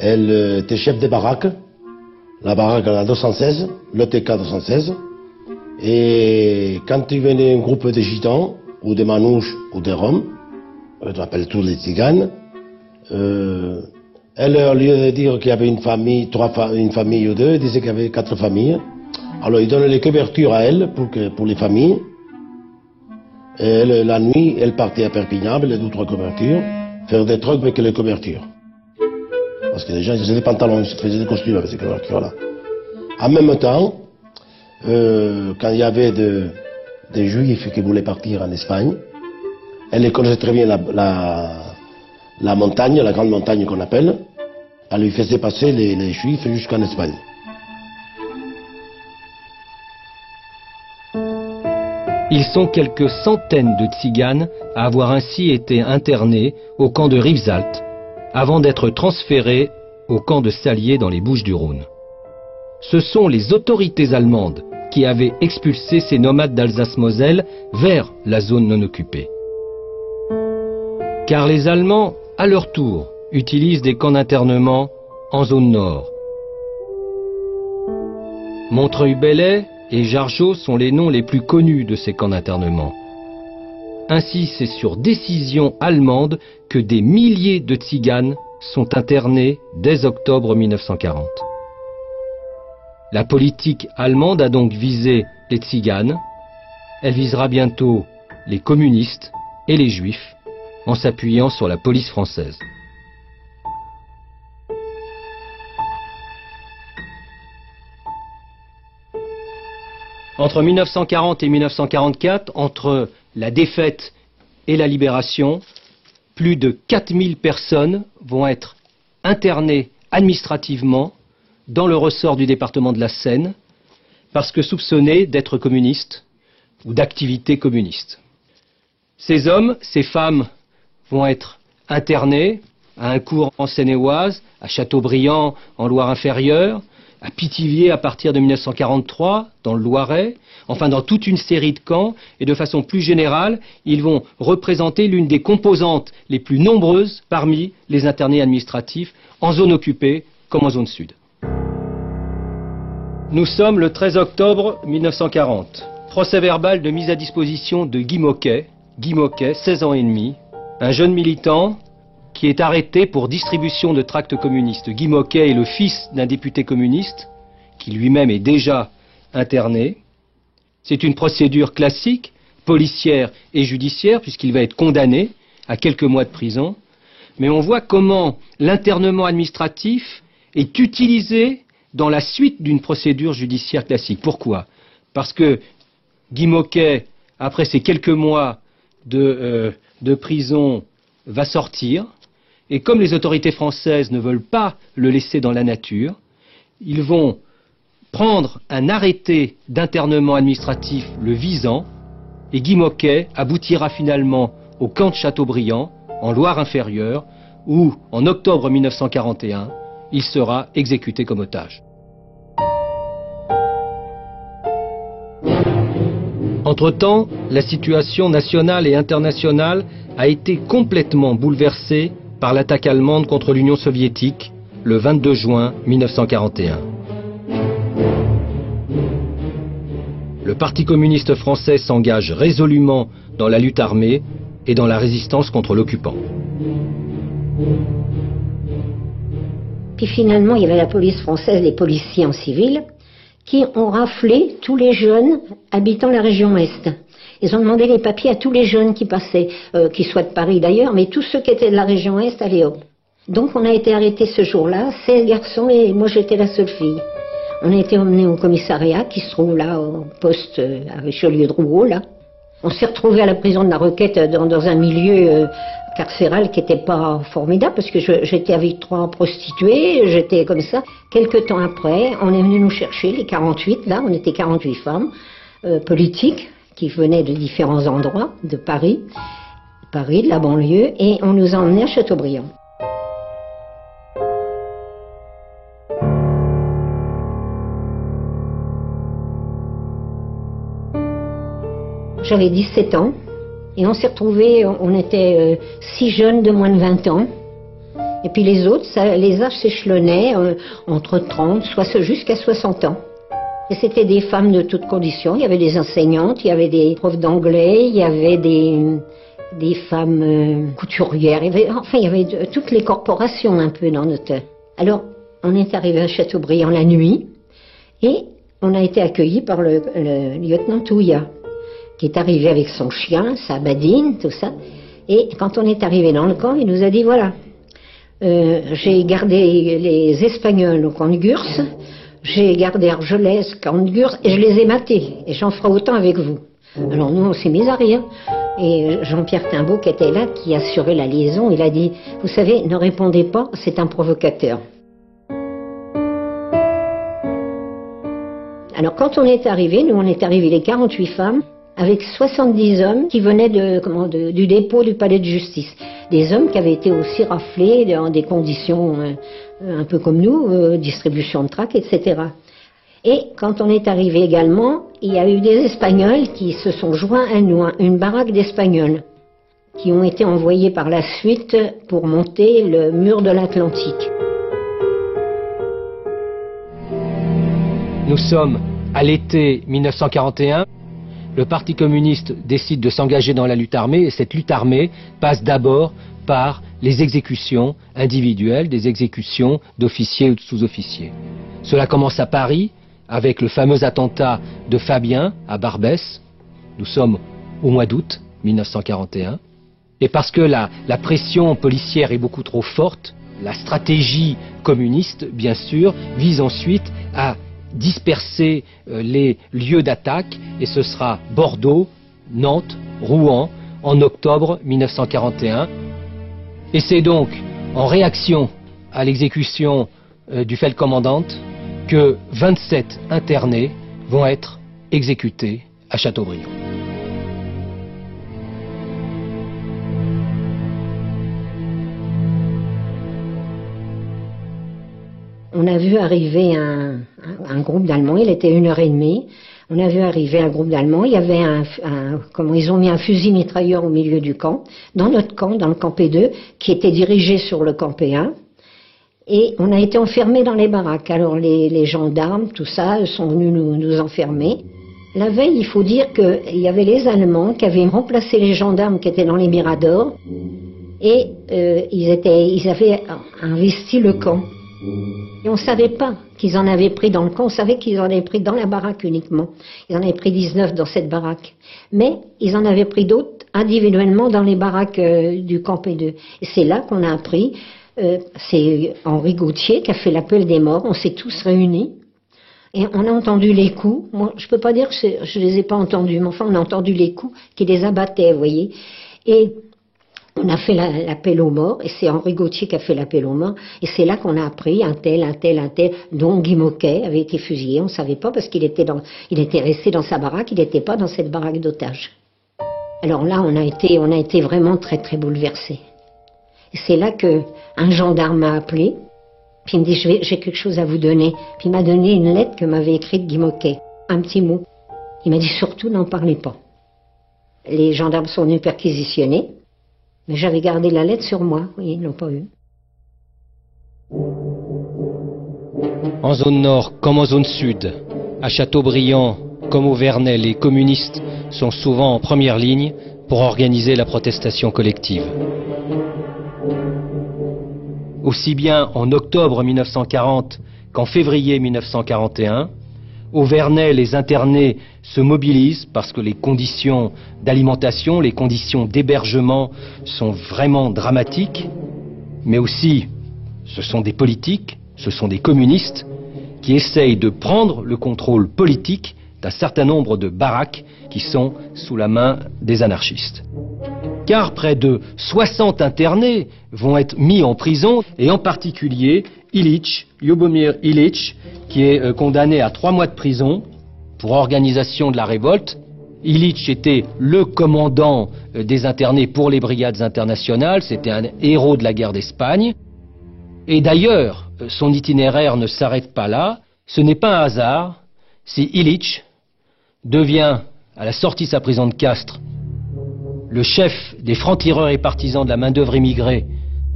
elle était chef des baraques. La baraque, la 216, le TK 216. Et quand il venait un groupe de gitans, ou des manouches, ou des roms, on appelle tous les tziganes, elle, au lieu de dire qu'il y avait une famille, une famille ou deux, elle disait qu'il y avait 4 familles. Alors, il donnait les couvertures à elle pour les familles. Et elle, la nuit, elle partait à Perpignan avec les 2-3 couvertures, faire des trucs avec les couvertures. Parce que les gens, ils faisaient des pantalons, ils faisaient des costumes avec ces couvertures-là. En même temps, quand il y avait des juifs qui voulaient partir en Espagne, elle les connaissait très bien la montagne, la grande montagne qu'on appelle, elle lui faisait passer les juifs jusqu'en Espagne. Ils sont quelques centaines de tziganes à avoir ainsi été internés au camp de Rivesaltes, avant d'être transférés au camp de Salier dans les Bouches-du-Rhône. Ce sont les autorités allemandes qui avaient expulsé ces nomades d'Alsace-Moselle vers la zone non occupée. Car les Allemands, à leur tour, utilisent des camps d'internement en zone nord. Montreuil-Bellay et Jargeau sont les noms les plus connus de ces camps d'internement. Ainsi, c'est sur décision allemande que des milliers de tziganes sont internés dès octobre 1940. La politique allemande a donc visé les tziganes. Elle visera bientôt les communistes et les juifs, en s'appuyant sur la police française. Entre 1940 et 1944, entre la défaite et la libération, plus de 4000 personnes vont être internées administrativement dans le ressort du département de la Seine, parce que soupçonnées d'être communistes ou d'activités communistes. Ces hommes, ces femmes vont être internés à Uncourt en Seine-et-Oise, à Châteaubriand en Loire-Inférieure, à Pithiviers à partir de 1943, dans le Loiret, enfin dans toute une série de camps, et de façon plus générale, ils vont représenter l'une des composantes les plus nombreuses parmi les internés administratifs, en zone occupée comme en zone sud. Nous sommes le 13 octobre 1940. Procès verbal de mise à disposition de Guy Moquet, 16 ans et demi, un jeune militant qui est arrêté pour distribution de tracts communistes. Guy Moquet est le fils d'un député communiste, qui lui-même est déjà interné. C'est une procédure classique, policière et judiciaire, puisqu'il va être condamné à quelques mois de prison. Mais on voit comment l'internement administratif est utilisé dans la suite d'une procédure judiciaire classique. Pourquoi? Parce que Guy Moquet, après ces quelques mois de prison, va sortir. Et comme les autorités françaises ne veulent pas le laisser dans la nature, ils vont prendre un arrêté d'internement administratif le visant, et Guy Moquet aboutira finalement au camp de Châteaubriand, en Loire-Inférieure, où, en octobre 1941, il sera exécuté comme otage. Entre-temps, la situation nationale et internationale a été complètement bouleversée par l'attaque allemande contre l'Union soviétique le 22 juin 1941. Le Parti communiste français s'engage résolument dans la lutte armée et dans la résistance contre l'occupant. Puis finalement, il y avait la police française, les policiers en civil, qui ont raflé tous les jeunes habitant la région Est. Ils ont demandé les papiers à tous les jeunes qui passaient, qui soient de Paris d'ailleurs, mais tous ceux qui étaient de la région Est, allez hop. Donc on a été arrêtés ce jour-là, 16 garçons et moi j'étais la seule fille. On a été emmenés au commissariat qui se trouve là au poste à Richelieu-Drouot là. On s'est retrouvés à la prison de la Requête dans un milieu carcéral qui n'était pas formidable parce que j'étais avec 3 prostituées, j'étais comme ça. Quelques temps après, on est venu nous chercher, les 48 là, on était 48 femmes politiques qui venaient de différents endroits de Paris, de la banlieue, et on nous a emmenés à Châteaubriand. J'avais 17 ans et on s'est retrouvés, on était 6 jeunes de moins de 20 ans. Et puis les autres, les âges s'échelonnaient entre 30, jusqu'à 60 ans. Et c'était des femmes de toutes conditions. Il y avait des enseignantes, il y avait des profs d'anglais, il y avait des femmes couturières. Il y avait toutes les corporations un peu dans notre... Alors, on est arrivé à Châteaubriand la nuit et on a été accueillis par le lieutenant Touillat, qui est arrivé avec son chien, sa badine, tout ça. Et quand on est arrivé dans le camp, il nous a dit, voilà, j'ai gardé les Espagnols au camp de Gurs, j'ai gardé Argelès, camp de Gurs, et je les ai matés, et j'en ferai autant avec vous. Alors nous, on s'est mis à rire. Et Jean-Pierre Timbaud, qui était là, qui assurait la liaison, il a dit, vous savez, ne répondez pas, c'est un provocateur. Alors quand on est arrivé, nous on est arrivés les 48 femmes, avec 70 hommes qui venaient du dépôt du palais de justice. Des hommes qui avaient été aussi raflés dans des conditions un peu comme nous, distribution de tract, etc. Et quand on est arrivé également, il y a eu des Espagnols qui se sont joints à nous, une baraque d'Espagnols, qui ont été envoyés par la suite pour monter le mur de l'Atlantique. Nous sommes à l'été 1941. Le Parti communiste décide de s'engager dans la lutte armée et cette lutte armée passe d'abord par les exécutions individuelles, des exécutions d'officiers ou de sous-officiers. Cela commence à Paris avec le fameux attentat de Fabien à Barbès. Nous sommes au mois d'août 1941. Et parce que la pression policière est beaucoup trop forte, la stratégie communiste, bien sûr, vise ensuite à disperser les lieux d'attaque et ce sera Bordeaux, Nantes, Rouen en octobre 1941. Et c'est donc en réaction à l'exécution du Feldkommandant que 27 internés vont être exécutés à Châteaubriand. On a vu arriver un groupe d'Allemands, il était 1h30. On a vu arriver un groupe d'Allemands, il y avait ils ont mis un fusil mitrailleur au milieu du camp, dans notre camp, dans le camp P2, qui était dirigé sur le camp P1. Et on a été enfermés dans les baraques. Alors les gendarmes, tout ça, sont venus nous enfermer. La veille, il faut dire qu'il y avait les Allemands qui avaient remplacé les gendarmes qui étaient dans les miradors et ils avaient investi le camp. Et on ne savait pas qu'ils en avaient pris dans le camp, on savait qu'ils en avaient pris dans la baraque uniquement. Ils en avaient pris 19 dans cette baraque. Mais ils en avaient pris d'autres individuellement dans les baraques du camp P2. Et c'est là qu'on a appris, c'est Henri Gauthier qui a fait l'appel des morts, on s'est tous réunis. Et on a entendu les coups. Moi, je peux pas dire que je les ai pas entendus, mais enfin, on a entendu les coups qui les abattaient, vous voyez. Et on a fait l'appel aux morts, et c'est Henri Gauthier qui a fait l'appel aux morts, et c'est là qu'on a appris un tel, dont Guy Moquet avait été fusillé. On ne savait pas parce qu'il était resté dans sa baraque, il n'était pas dans cette baraque d'otages. Alors là, on a été vraiment très très bouleversés. Et c'est là qu'un gendarme m'a appelé, Puis il me dit, j'ai quelque chose à vous donner. Puis il m'a donné une lettre que m'avait écrite Guy Moquet, un petit mot. Il m'a dit, surtout n'en parlez pas. Les gendarmes sont venus perquisitionner, mais j'avais gardé la lettre sur moi. Oui, ils ne l'ont pas eue. En zone nord comme en zone sud, à Châteaubriand comme au Vernay, les communistes sont souvent en première ligne pour organiser la protestation collective. Aussi bien en octobre 1940 qu'en février 1941, au Vernay, les internés se mobilisent parce que les conditions d'alimentation, les conditions d'hébergement sont vraiment dramatiques, mais aussi ce sont des politiques, ce sont des communistes qui essayent de prendre le contrôle politique d'un certain nombre de baraques qui sont sous la main des anarchistes. Car près de 60 internés vont être mis en prison, et en particulier Ilitch, Ljubomir Ilitch, qui est condamné à 3 mois de prison pour organisation de la révolte. Ilitch était le commandant des internés pour les brigades internationales, c'était un héros de la guerre d'Espagne. Et d'ailleurs, son itinéraire ne s'arrête pas là, ce n'est pas un hasard si Ilitch devient, à la sortie de sa prison de Castres, le chef des francs-tireurs et partisans de la main-d'œuvre immigrée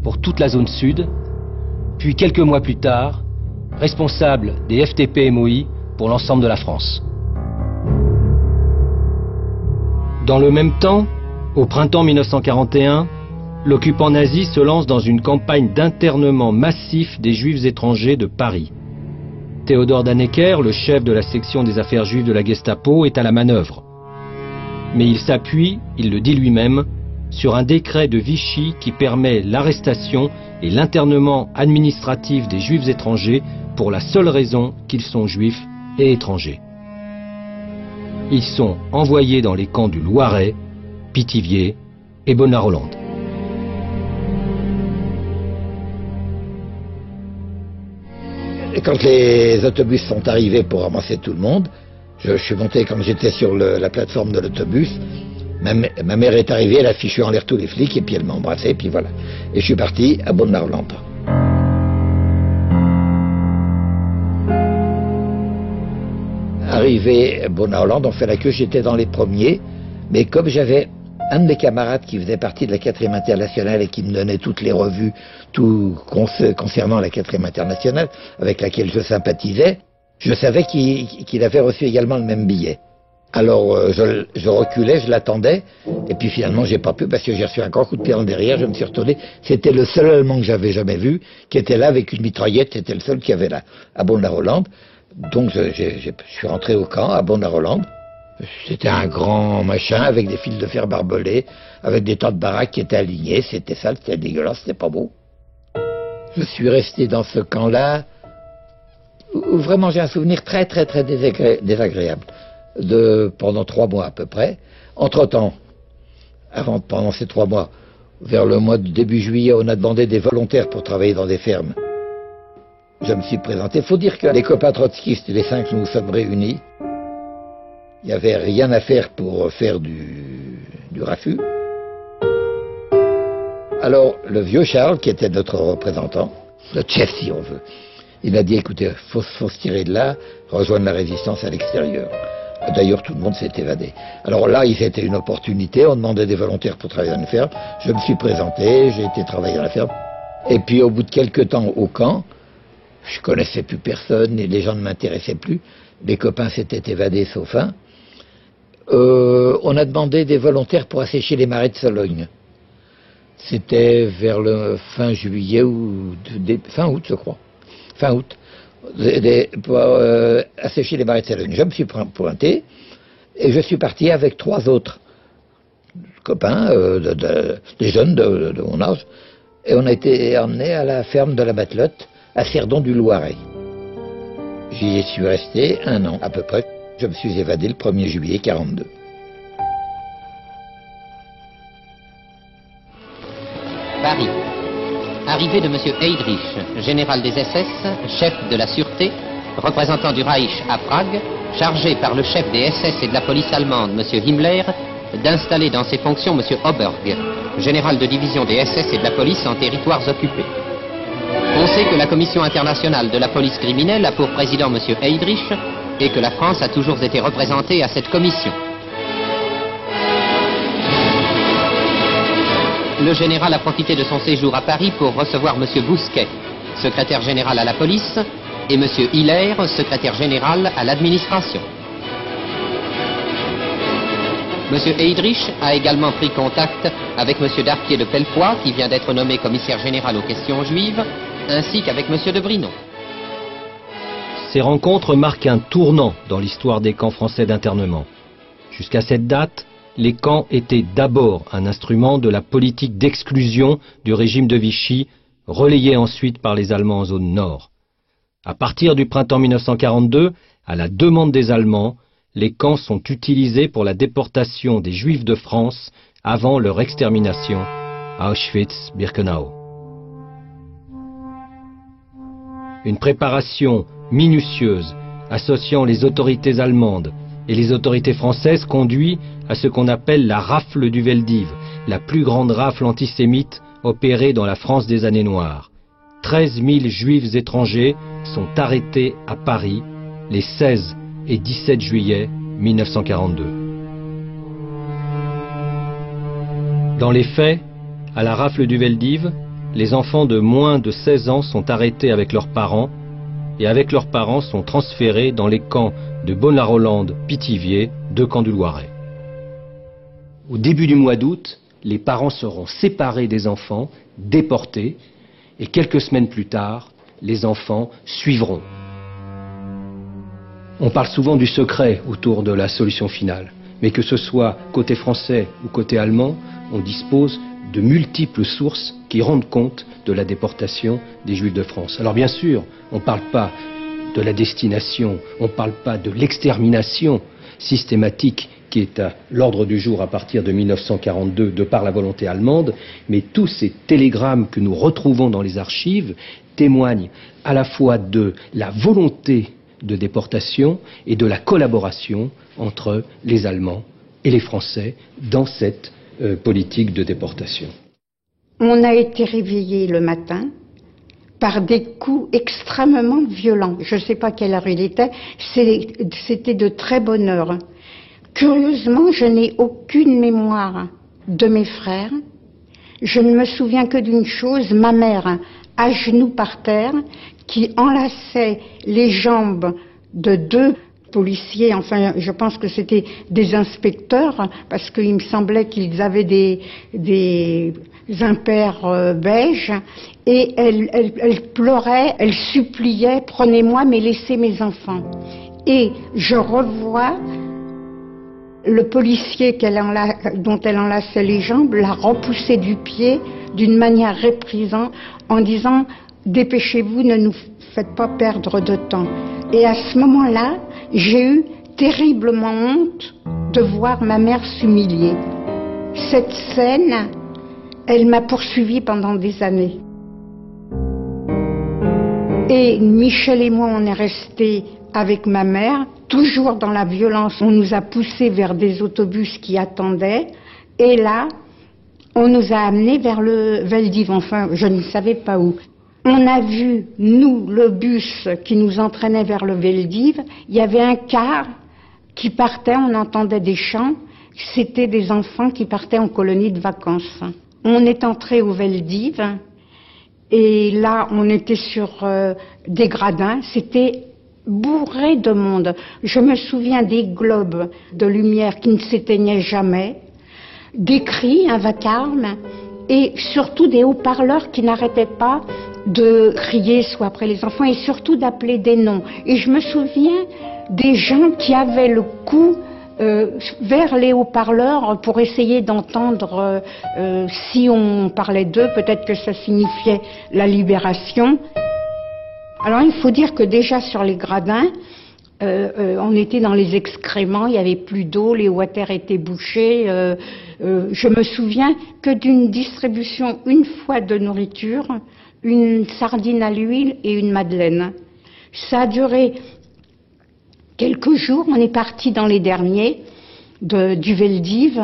pour toute la zone sud, puis quelques mois plus tard, responsable des FTP-MOI pour l'ensemble de la France. Dans le même temps, au printemps 1941, l'occupant nazi se lance dans une campagne d'internement massif des juifs étrangers de Paris. Théodore Dannecker, le chef de la section des affaires juives de la Gestapo, est à la manœuvre. Mais il s'appuie, il le dit lui-même, sur un décret de Vichy qui permet l'arrestation et l'internement administratif des juifs étrangers pour la seule raison qu'ils sont juifs et étrangers. Ils sont envoyés dans les camps du Loiret, Pithiviers et Bonar-Holland. Quand les autobus sont arrivés pour ramasser tout le monde, je suis monté quand j'étais sur la plateforme de l'autobus. Ma mère est arrivée, elle a fichu en l'air tous les flics et puis elle m'a embrassé et puis voilà. Et je suis parti à Bonar-Holland. Arrivé à Bonar-Holland, on fait la queue, j'étais dans les premiers, mais comme j'avais un de mes camarades qui faisait partie de la 4e internationale et qui me donnait toutes les revues, tout concernant la 4e internationale, avec laquelle je sympathisais, je savais qu'il avait reçu également le même billet. Alors je reculais, je l'attendais, et puis finalement j'ai pas pu parce que j'ai reçu un grand coup de pied en derrière, je me suis retourné. C'était le seul Allemand que j'avais jamais vu, qui était là avec une mitraillette, c'était le seul qu'il y avait là, à Bonar-Holland. Donc je suis rentré au camp, à Bonar-Holland. C'était un grand machin avec des fils de fer barbelés, avec des tas de baraques qui étaient alignées, c'était sale, c'était dégueulasse, c'était pas beau. Je suis resté dans ce camp-là, où vraiment j'ai un souvenir très désagréable, pendant 3 mois à peu près. Entre-temps, pendant ces 3 mois, vers le mois de début juillet, on a demandé des volontaires pour travailler dans des fermes. Je me suis présenté. Il faut dire que les copains trotskistes, les 5, nous sommes réunis. Il n'y avait rien à faire pour faire du raffut. Alors, le vieux Charles, qui était notre représentant, notre chef si on veut, il a dit, écoutez, faut se tirer de là, rejoindre la résistance à l'extérieur. D'ailleurs, tout le monde s'est évadé. Alors là, c'était une opportunité, on demandait des volontaires pour travailler dans une ferme. Je me suis présenté, j'ai été travailler dans la ferme. Et puis, au bout de quelques temps au camp, je connaissais plus personne et les gens ne m'intéressaient plus. Les copains s'étaient évadés sauf un. On a demandé des volontaires pour assécher les marais de Sologne. C'était vers le fin juillet ou fin août, je crois. Fin août. Pour assécher les marais de Sologne. Je me suis pointé et je suis parti avec 3 autres copains, des jeunes de mon âge. Et on a été emmenés à la ferme de la Matelote, à Cerdon du Loiret. J'y suis resté 1 an à peu près. Je me suis évadé le 1er juillet 1942. Paris. Arrivée de M. Heydrich, général des SS, chef de la sûreté, représentant du Reich à Prague, chargé par le chef des SS et de la police allemande, M. Himmler, d'installer dans ses fonctions M. Oberg, général de division des SS et de la police en territoires occupés. On sait que la Commission internationale de la police criminelle a pour président M. Heydrich et que la France a toujours été représentée à cette commission. Le général a profité de son séjour à Paris pour recevoir M. Bousquet, secrétaire général à la police, et M. Hilaire, secrétaire général à l'administration. M. Heydrich a également pris contact avec M. Darquier de Pellepoix, qui vient d'être nommé commissaire général aux questions juives, ainsi qu'avec M. de Brinon. Ces rencontres marquent un tournant dans l'histoire des camps français d'internement. Jusqu'à cette date, les camps étaient d'abord un instrument de la politique d'exclusion du régime de Vichy, relayé ensuite par les Allemands en zone nord. À partir du printemps 1942, à la demande des Allemands, les camps sont utilisés pour la déportation des Juifs de France avant leur extermination à Auschwitz-Birkenau. Une préparation minutieuse associant les autorités allemandes et les autorités françaises conduit à ce qu'on appelle la rafle du Veldiv, la plus grande rafle antisémite opérée dans la France des années noires. 13 000 Juifs étrangers sont arrêtés à Paris les 16 et 17 juillet 1942. Dans les faits, à la rafle du Veldiv, les enfants de moins de 16 ans sont arrêtés avec leurs parents et avec leurs parents sont transférés dans les camps de Bonne-la-Rolande, Pithiviers, deux camps du Loiret. Au début du mois d'août, les parents seront séparés des enfants, déportés, et quelques semaines plus tard, les enfants suivront. On parle souvent du secret autour de la solution finale, mais que ce soit côté français ou côté allemand, on dispose de multiples sources qui rendent compte de la déportation des Juifs de France. Alors bien sûr, on ne parle pas de la destination, on ne parle pas de l'extermination systématique qui est à l'ordre du jour à partir de 1942 de par la volonté allemande, mais tous ces télégrammes que nous retrouvons dans les archives témoignent à la fois de la volonté de déportation et de la collaboration entre les Allemands et les Français dans cette politique de déportation. On a été réveillés le matin par des coups extrêmement violents. Je ne sais pas quelle heure il était, c'était de très bonne heure. Curieusement, je n'ai aucune mémoire de mes frères. Je ne me souviens que d'une chose, ma mère, à genoux par terre, qui enlaçait les jambes de deux policiers, enfin je pense que c'était des inspecteurs, parce qu'il me semblait qu'ils avaient des impairs beiges, et elle pleurait, elle suppliait, prenez-moi mais laissez mes enfants. Et je revois le policier dont elle enlaçait les jambes la repousser du pied d'une manière réprisante en disant « Dépêchez-vous, ne nous faites pas perdre de temps ». Et à ce moment-là, j'ai eu terriblement honte de voir ma mère s'humilier. Cette scène, elle m'a poursuivie pendant des années. Et Michel et moi, on est restés avec ma mère, toujours dans la violence. On nous a poussés vers des autobus qui attendaient. Et là, on nous a amenés vers le Veldiv. Enfin, je ne savais pas où. On a vu, nous, le bus qui nous entraînait vers le Veldiv. Il y avait un car qui partait, on entendait des chants. C'était des enfants qui partaient en colonie de vacances. On est entré au Veldiv et là, on était sur des gradins. C'était bourré de monde. Je me souviens des globes de lumière qui ne s'éteignaient jamais, des cris, un vacarme, et surtout des haut-parleurs qui n'arrêtaient pas de crier soit après les enfants et surtout d'appeler des noms. Et je me souviens des gens qui avaient le cou vers les haut-parleurs pour essayer d'entendre si on parlait d'eux, peut-être que ça signifiait la libération. Alors il faut dire que déjà sur les gradins, on était dans les excréments, il n'y avait plus d'eau, les water étaient bouchés. Je me souviens que d'une distribution une fois de nourriture, une sardine à l'huile et une madeleine. Ça a duré quelques jours, on est parti dans les derniers du Veldiv.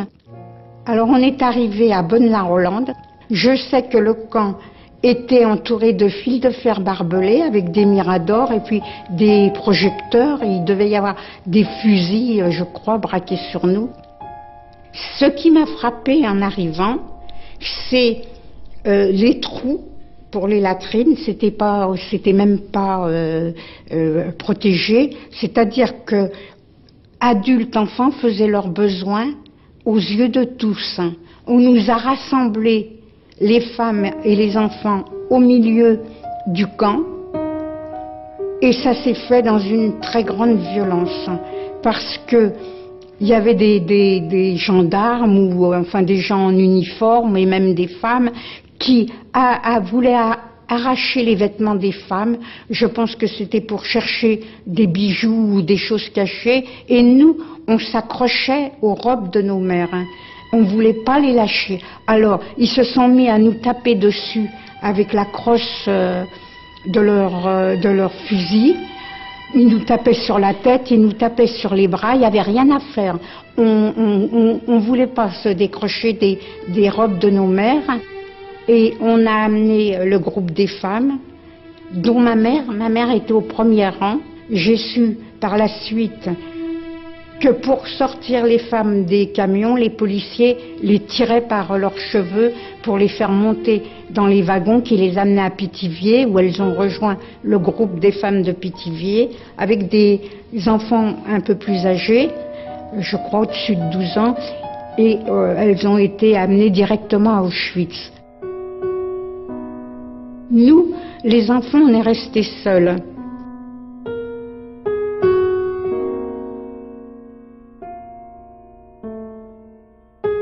Alors on est arrivé à Bonne-la-Rolande. Je sais que le camp étaient entourés de fils de fer barbelés avec des miradors et puis des projecteurs. Et il devait y avoir des fusils, je crois, braqués sur nous. Ce qui m'a frappé en arrivant, c'est les trous pour les latrines. C'était même pas protégé. C'est-à-dire que adultes, enfants faisaient leurs besoins aux yeux de tous. On nous a rassemblés, les femmes et les enfants, au milieu du camp, et ça s'est fait dans une très grande violence, parce que il y avait des gendarmes ou enfin des gens en uniforme et même des femmes qui voulaient arracher les vêtements des femmes. Je pense que c'était pour chercher des bijoux ou des choses cachées, et nous, on s'accrochait aux robes de nos mères. On ne voulait pas les lâcher. Alors, ils se sont mis à nous taper dessus avec la crosse de leur fusil. Ils nous tapaient sur la tête, ils nous tapaient sur les bras, il n'y avait rien à faire. On ne voulait pas se décrocher des robes de nos mères. Et on a amené le groupe des femmes, dont ma mère était au premier rang. J'ai su par la suite que pour sortir les femmes des camions, les policiers les tiraient par leurs cheveux pour les faire monter dans les wagons qui les amenaient à Pithiviers, où elles ont rejoint le groupe des femmes de Pithiviers, avec des enfants un peu plus âgés, je crois au-dessus de 12 ans, et elles ont été amenées directement à Auschwitz. Nous, les enfants, on est restés seuls.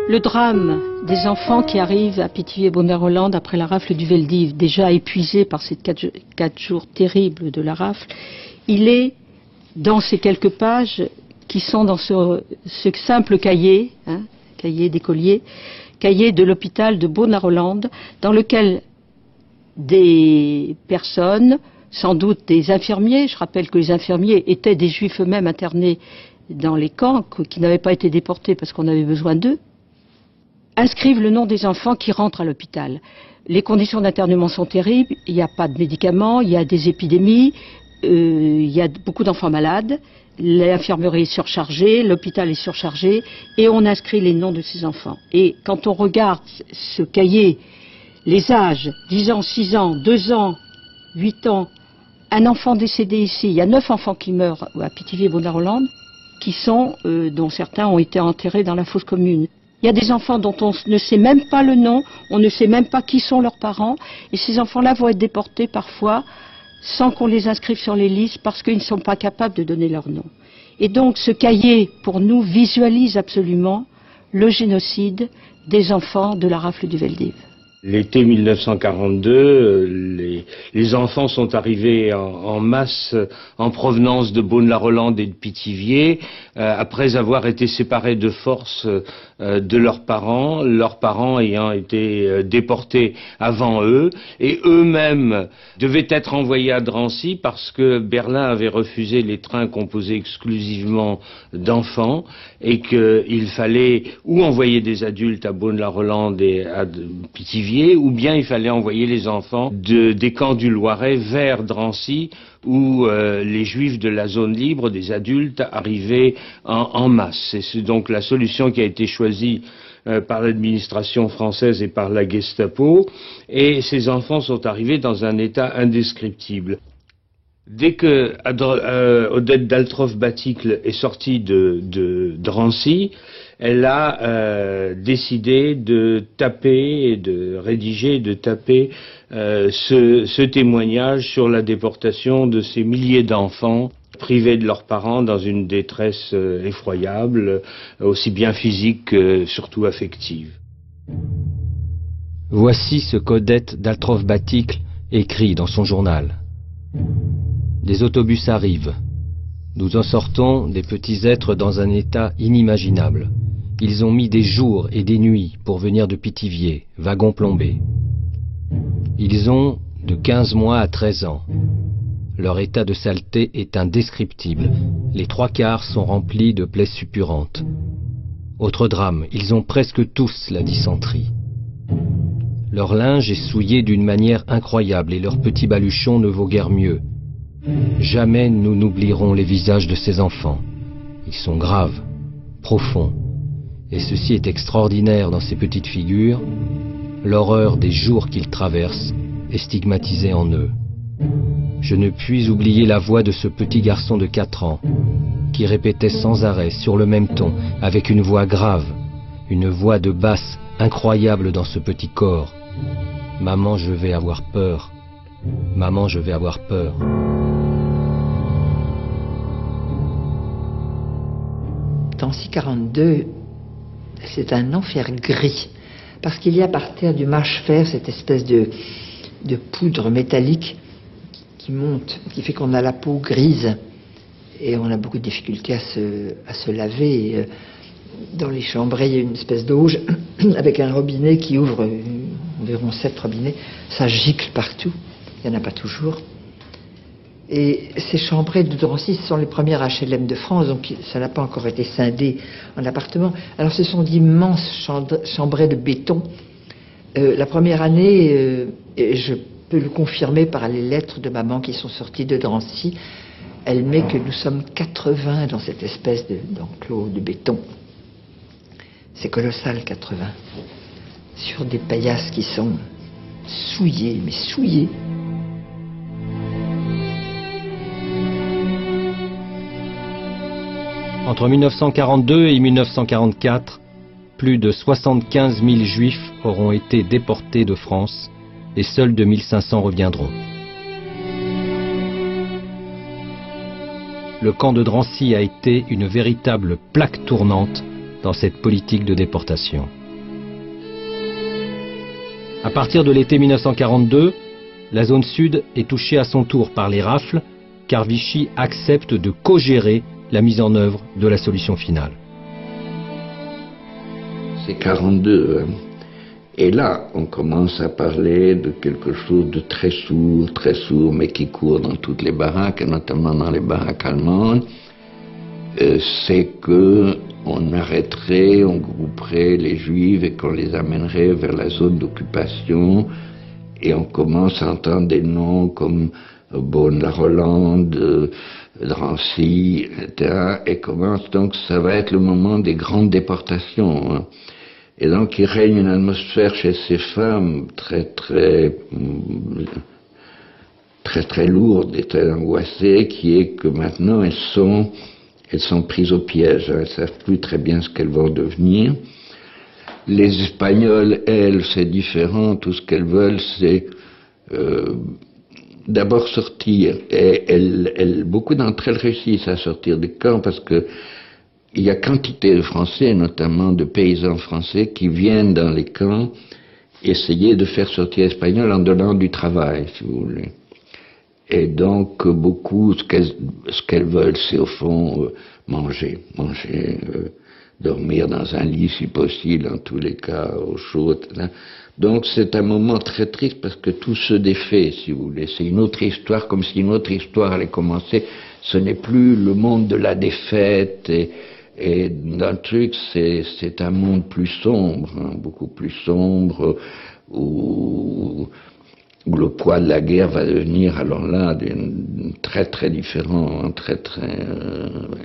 Le drame des enfants qui arrivent à Pithiviers-Bonar-Hollande après la rafle du Veldiv, déjà épuisés par ces 4 jours terribles de la rafle, il est dans ces quelques pages qui sont dans ce simple cahier, cahier d'écolier, cahier de l'hôpital de Bonar-Hollande, dans lequel des personnes, sans doute des infirmiers, je rappelle que les infirmiers étaient des juifs eux-mêmes internés dans les camps, qui n'avaient pas été déportés parce qu'on avait besoin d'eux, inscrivent le nom des enfants qui rentrent à l'hôpital. Les conditions d'internement sont terribles, il n'y a pas de médicaments, il y a des épidémies, il y a beaucoup d'enfants malades, l'infirmerie est surchargée, l'hôpital est surchargé, et on inscrit les noms de ces enfants. Et quand on regarde ce cahier, les âges, 10 ans, 6 ans, 2 ans, 8 ans, un enfant décédé ici, il y a 9 enfants qui meurent à Pithiviers-Bonar-Hollande, dont certains ont été enterrés dans la fosse commune. Il y a des enfants dont on ne sait même pas le nom, on ne sait même pas qui sont leurs parents, et ces enfants-là vont être déportés parfois sans qu'on les inscrive sur les listes parce qu'ils ne sont pas capables de donner leur nom. Et donc ce cahier, pour nous, visualise absolument le génocide des enfants de la rafle du Veldiv. L'été 1942, les enfants sont arrivés en masse en provenance de Bonar-Hollande et de Pithiviers, après avoir été séparés de force de leurs parents ayant été déportés avant eux, et eux-mêmes devaient être envoyés à Drancy parce que Berlin avait refusé les trains composés exclusivement d'enfants, et qu'il fallait ou envoyer des adultes à Bonar-Hollande et à Pithiviers, ou bien il fallait envoyer les enfants des camps du Loiret vers Drancy, où les juifs de la zone libre, des adultes, arrivaient en masse. C'est donc la solution qui a été choisie par l'administration française et par la Gestapo, et ces enfants sont arrivés dans un état indescriptible. Dès que Odette Daltroff-Baticle est sortie de Drancy, elle a décidé de taper et de rédiger et de taper ce témoignage sur la déportation de ces milliers d'enfants privés de leurs parents dans une détresse effroyable, aussi bien physique que surtout affective. Voici ce qu'Odette Daltroff-Baticle écrit dans son journal. Des autobus arrivent. Nous en sortons, des petits êtres dans un état inimaginable. Ils ont mis des jours et des nuits pour venir de Pithiviers, wagon plombé. Ils ont de 15 mois à 13 ans. Leur état de saleté est indescriptible. Les 3/4 sont remplis de plaies suppurantes. Autre drame, ils ont presque tous la dysenterie. Leur linge est souillé d'une manière incroyable et leur petit baluchon ne vaut guère mieux. Jamais nous n'oublierons les visages de ces enfants. Ils sont graves, profonds. Et ceci est extraordinaire dans ces petites figures. L'horreur des jours qu'ils traversent est stigmatisée en eux. Je ne puis oublier la voix de ce petit garçon de 4 ans, qui répétait sans arrêt, sur le même ton, avec une voix grave, une voix de basse incroyable dans ce petit corps. « Maman, je vais avoir peur. Maman, je vais avoir peur. » Drancy 42, c'est un enfer gris, parce qu'il y a par terre du mâche-fer cette espèce de poudre métallique qui monte, qui fait qu'on a la peau grise, et on a beaucoup de difficultés à se laver. Dans les chambrées, il y a une espèce d'auge avec un robinet qui ouvre environ 7 robinets. Ça gicle partout, il n'y en a pas toujours. Et ces chambrées de Drancy, ce sont les premières HLM de France, donc ça n'a pas encore été scindé en appartements. Alors ce sont d'immenses chambrées de béton. La première année, je peux le confirmer par les lettres de maman qui sont sorties de Drancy, elle met que nous sommes 80 dans cette espèce d'enclos de béton. C'est colossal, 80. Sur des paillasses qui sont souillées, mais souillées. Entre 1942 et 1944, plus de 75 000 Juifs auront été déportés de France et seuls 2500 reviendront. Le camp de Drancy a été une véritable plaque tournante dans cette politique de déportation. À partir de l'été 1942, la zone sud est touchée à son tour par les rafles, car Vichy accepte de co-gérer la mise en œuvre de la solution finale. C'est 42, hein. Et là, on commence à parler de quelque chose de très sourd, mais qui court dans toutes les baraques, et notamment dans les baraques allemandes. C'est que on arrêterait, on grouperait les Juifs et qu'on les amènerait vers la zone d'occupation, et on commence à entendre des noms comme Beaune-la-Rolande, Drancy, etc. Et commence donc, ça va être le moment des grandes déportations, hein. Et donc il règne une atmosphère chez ces femmes très lourde et très angoissée, qui est que maintenant elles sont prises au piège, elles ne savent plus très bien ce qu'elles vont devenir. Les Espagnols, elles, c'est différent, tout ce qu'elles veulent, c'est d'abord sortir, et beaucoup d'entre elles réussissent à sortir des camps, parce que il y a quantité de Français, notamment de paysans français, qui viennent dans les camps essayer de faire sortir les Espagnols en donnant du travail, si vous voulez. Et donc, beaucoup, ce qu'elles veulent, c'est au fond manger, dormir dans un lit si possible, en tous les cas, au chaud, etc. Donc c'est un moment très triste parce que tout se défait, si vous voulez. C'est une autre histoire, comme si une autre histoire allait commencer. Ce n'est plus le monde de la défaite et d'un truc, c'est un monde plus sombre, hein, beaucoup plus sombre, où le poids de la guerre va devenir alors là très différent, hein,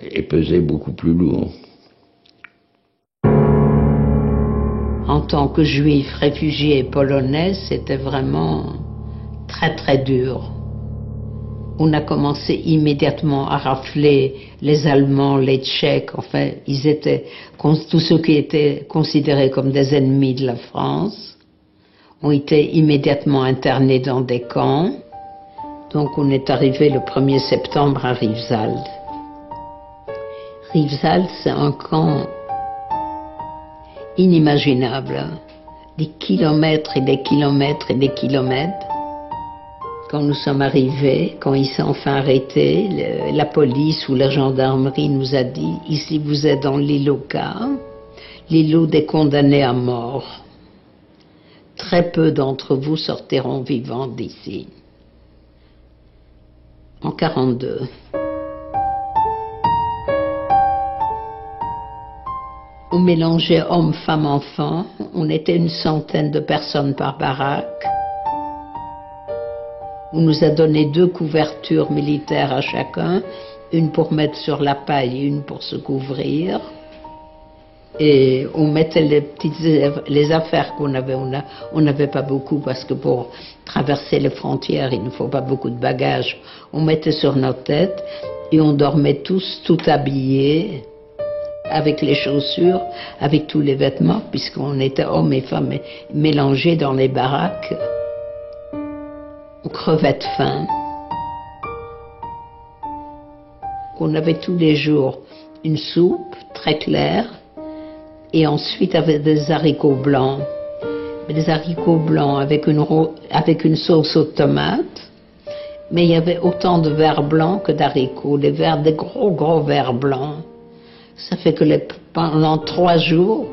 et peser beaucoup plus lourd. En tant que juif, réfugié polonais, c'était vraiment très dur. On a commencé immédiatement à rafler les Allemands, les Tchèques, enfin, ils étaient tous ceux qui étaient considérés comme des ennemis de la France, ont été immédiatement internés dans des camps. Donc on est arrivé le 1er septembre à Rivesaltes. Rivesaltes, c'est un camp inimaginable, des kilomètres et des kilomètres et des kilomètres. Quand nous sommes arrivés, quand ils s'est enfin arrêté, la police ou la gendarmerie nous a dit « Ici vous êtes dans l'îlot K, l'îlot des condamnés à mort. Très peu d'entre vous sortiront vivants d'ici. » En 1942. On mélangeait hommes, femmes, enfants. On était une centaine de personnes par baraque. On nous a donné 2 couvertures militaires à chacun, une pour mettre sur la paille et une pour se couvrir. Et on mettait les affaires qu'on avait. On n'avait pas beaucoup parce que pour traverser les frontières, il ne faut pas beaucoup de bagages. On mettait sur nos têtes et on dormait tous tout habillés, avec les chaussures, avec tous les vêtements, puisqu'on était hommes et femmes mélangés dans les baraques. On crevait de faim. On avait tous les jours une soupe très claire et ensuite avec des haricots blancs. Des haricots blancs avec une sauce aux tomates, mais il y avait autant de vers blancs que d'haricots, des gros vers blancs. Ça fait que pendant 3 jours,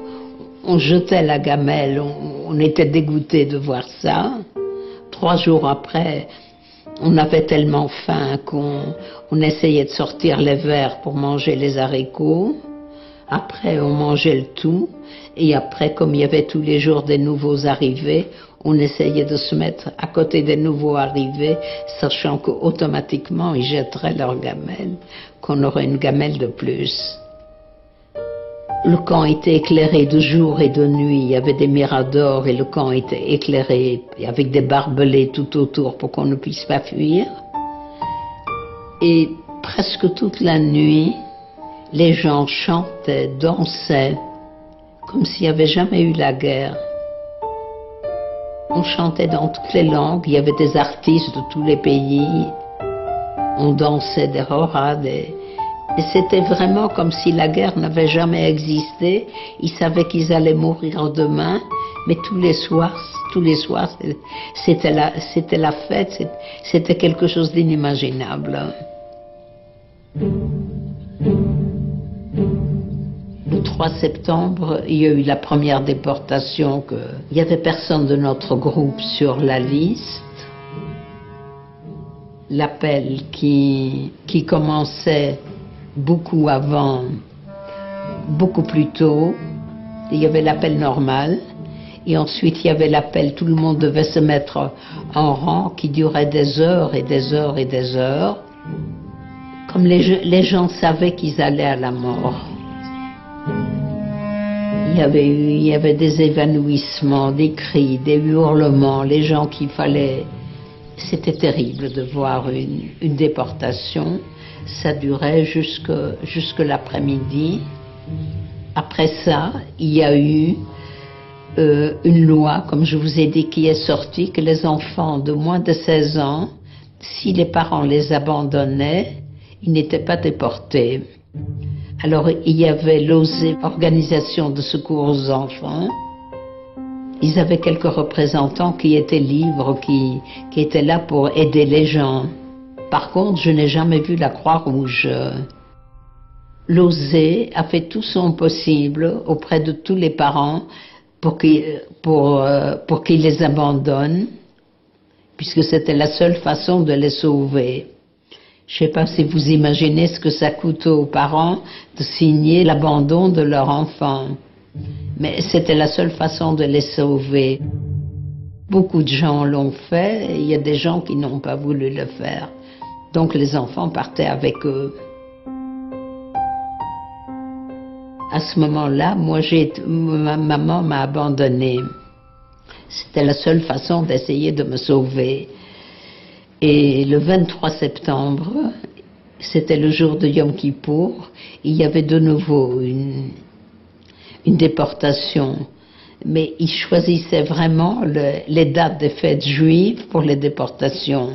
on jetait la gamelle, on était dégoûtés de voir ça. 3 jours après, on avait tellement faim qu'on essayait de sortir les vers pour manger les haricots. Après, on mangeait le tout. Et après, comme il y avait tous les jours des nouveaux arrivés, on essayait de se mettre à côté des nouveaux arrivés, sachant qu'automatiquement, ils jetteraient leur gamelle, qu'on aurait une gamelle de plus. Le camp était éclairé de jour et de nuit, il y avait des miradors et le camp était éclairé avec des barbelés tout autour pour qu'on ne puisse pas fuir. Et presque toute la nuit, les gens chantaient, dansaient, comme s'il n'y avait jamais eu la guerre. On chantait dans toutes les langues, il y avait des artistes de tous les pays, on dansait des horas, et c'était vraiment comme si la guerre n'avait jamais existé. Ils savaient qu'ils allaient mourir demain, mais tous les soirs, c'était la fête, c'était quelque chose d'inimaginable. Le 3 septembre, il y a eu la première déportation. Il n'y avait personne de notre groupe sur la liste. L'appel qui commençait beaucoup avant, beaucoup plus tôt, il y avait l'appel normal, et ensuite il y avait l'appel, tout le monde devait se mettre en rang, qui durait des heures et des heures et des heures, comme les gens savaient qu'ils allaient à la mort. Il y avait des évanouissements, des cris, des hurlements, les gens qu'il fallait... C'était terrible de voir une déportation. Ça durait jusque l'après-midi. Après ça, il y a eu une loi, comme je vous ai dit, qui est sortie, que les enfants de moins de 16 ans, si les parents les abandonnaient, ils n'étaient pas déportés. Alors, il y avait l'OSE, Organisation de secours aux enfants. Ils avaient quelques représentants qui étaient libres, qui étaient là pour aider les gens. Par contre, je n'ai jamais vu la Croix-Rouge. L'OSE a fait tout son possible auprès de tous les parents pour qu'ils les abandonnent, puisque c'était la seule façon de les sauver. Je ne sais pas si vous imaginez ce que ça coûte aux parents de signer l'abandon de leur enfant. Mais c'était la seule façon de les sauver. Beaucoup de gens l'ont fait, et il y a des gens qui n'ont pas voulu le faire. Donc les enfants partaient avec eux. À ce moment-là, ma maman m'a abandonnée. C'était la seule façon d'essayer de me sauver. Et le 23 septembre, c'était le jour de Yom Kippour, il y avait de nouveau une déportation. Mais ils choisissaient vraiment les dates des fêtes juives pour les déportations.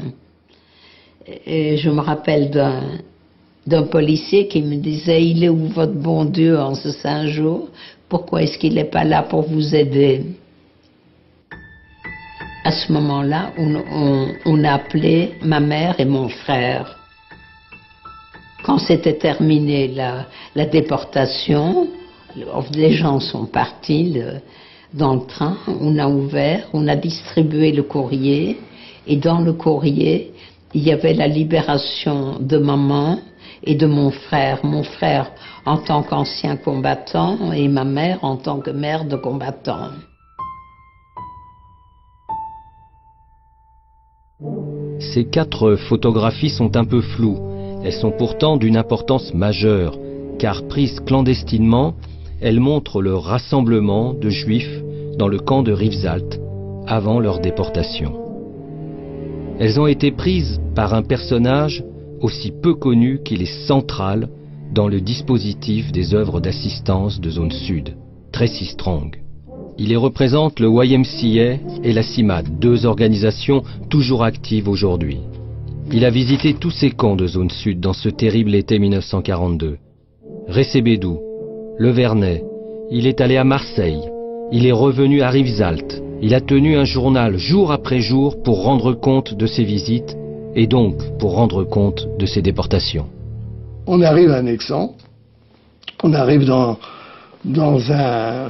Et je me rappelle d'un policier qui me disait « Il est où votre bon Dieu en ce saint jour? Pourquoi est-ce qu'il n'est pas là pour vous aider ?» À ce moment-là, on a appelé ma mère et mon frère. Quand c'était terminé la déportation, les gens sont partis dans le train, on a ouvert, on a distribué le courrier, et dans le courrier, Il y avait la libération de maman et de mon frère en tant qu'ancien combattant et ma mère en tant que mère de combattant. Ces 4 photographies sont un peu floues. Elles sont pourtant d'une importance majeure, car prises clandestinement, elles montrent le rassemblement de Juifs dans le camp de Rivesaltes avant leur déportation. Elles ont été prises par un personnage aussi peu connu qu'il est central dans le dispositif des œuvres d'assistance de zone sud, Tracy Strong. Il les représente le YMCA et la CIMAD, 2 organisations toujours actives aujourd'hui. Il a visité tous ces camps de zone sud dans ce terrible été 1942. Recebedou, Le Vernet, il est allé à Marseille, il est revenu à Rivesaltes. Il a tenu un journal jour après jour pour rendre compte de ses visites et donc pour rendre compte de ses déportations. On arrive à Nexon, on arrive dans un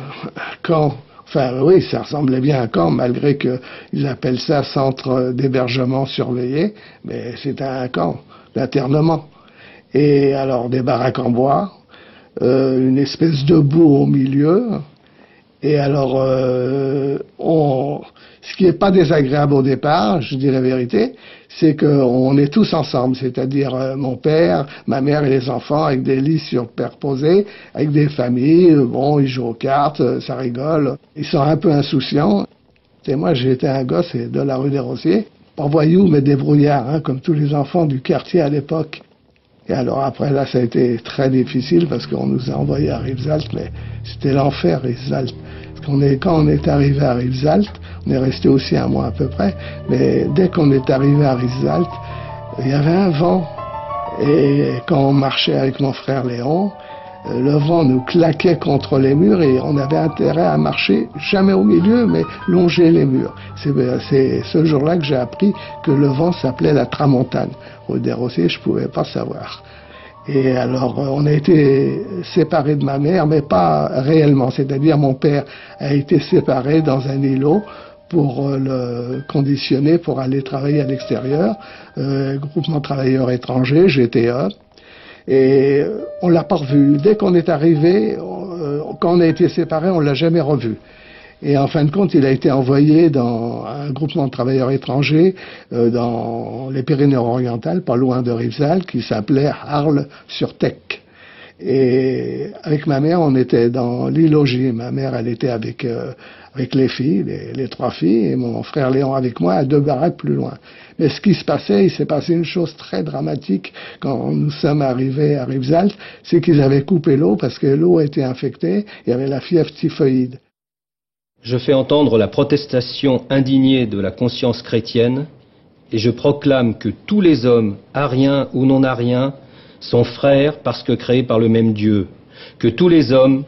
camp, enfin oui, ça ressemblait bien à un camp malgré qu'ils appellent ça centre d'hébergement surveillé, mais c'est un camp d'internement. Et alors des baraques en bois, une espèce de boue au milieu. Et alors, ce qui n'est pas désagréable au départ, je dis la vérité, c'est qu'on est tous ensemble, c'est-à-dire mon père, ma mère et les enfants, avec des lits superposés, avec des familles, bon, ils jouent aux cartes, ça rigole. Ils sont un peu insouciants. Et moi, j'étais un gosse de la rue des Rosiers, pas voyou, mais débrouillard, hein, comme tous les enfants du quartier à l'époque. Et alors après, là, ça a été très difficile parce qu'on nous a envoyés à Rivesaltes, mais c'était l'enfer, Rivesaltes. Quand on est arrivé à Rivesaltes, on est resté aussi un mois à peu près, mais dès qu'on est arrivé à Rivesaltes, il y avait un vent. Et quand on marchait avec mon frère Léon, le vent nous claquait contre les murs et on avait intérêt à marcher, jamais au milieu, mais longer les murs. C'est ce jour-là que j'ai appris que le vent s'appelait la tramontane. Au des Rosiers, je ne pouvais pas savoir. Et alors, on a été séparés de ma mère, mais pas réellement. C'est-à-dire, mon père a été séparé dans un îlot pour le conditionner pour aller travailler à l'extérieur, groupement de travailleurs étrangers, GTE. Et on l'a pas revu. Dès qu'on est arrivé, quand on a été séparés, on l'a jamais revu. Et en fin de compte, il a été envoyé dans un groupement de travailleurs étrangers dans les Pyrénées-Orientales, pas loin de Rivesaltes, qui s'appelait Arles-sur-Tech. Et avec ma mère, on était dans l'île-logis. Ma mère, elle était avec les filles, les 3 filles, et mon frère Léon avec moi à 2 baraques plus loin. Mais ce qui se passait, il s'est passé une chose très dramatique quand nous sommes arrivés à Rivesaltes, c'est qu'ils avaient coupé l'eau parce que l'eau était infectée, il y avait la fièvre typhoïde. Je fais entendre la protestation indignée de la conscience chrétienne et je proclame que tous les hommes, ariens ou non-ariens, sont frères parce que créés par le même Dieu, que tous les hommes,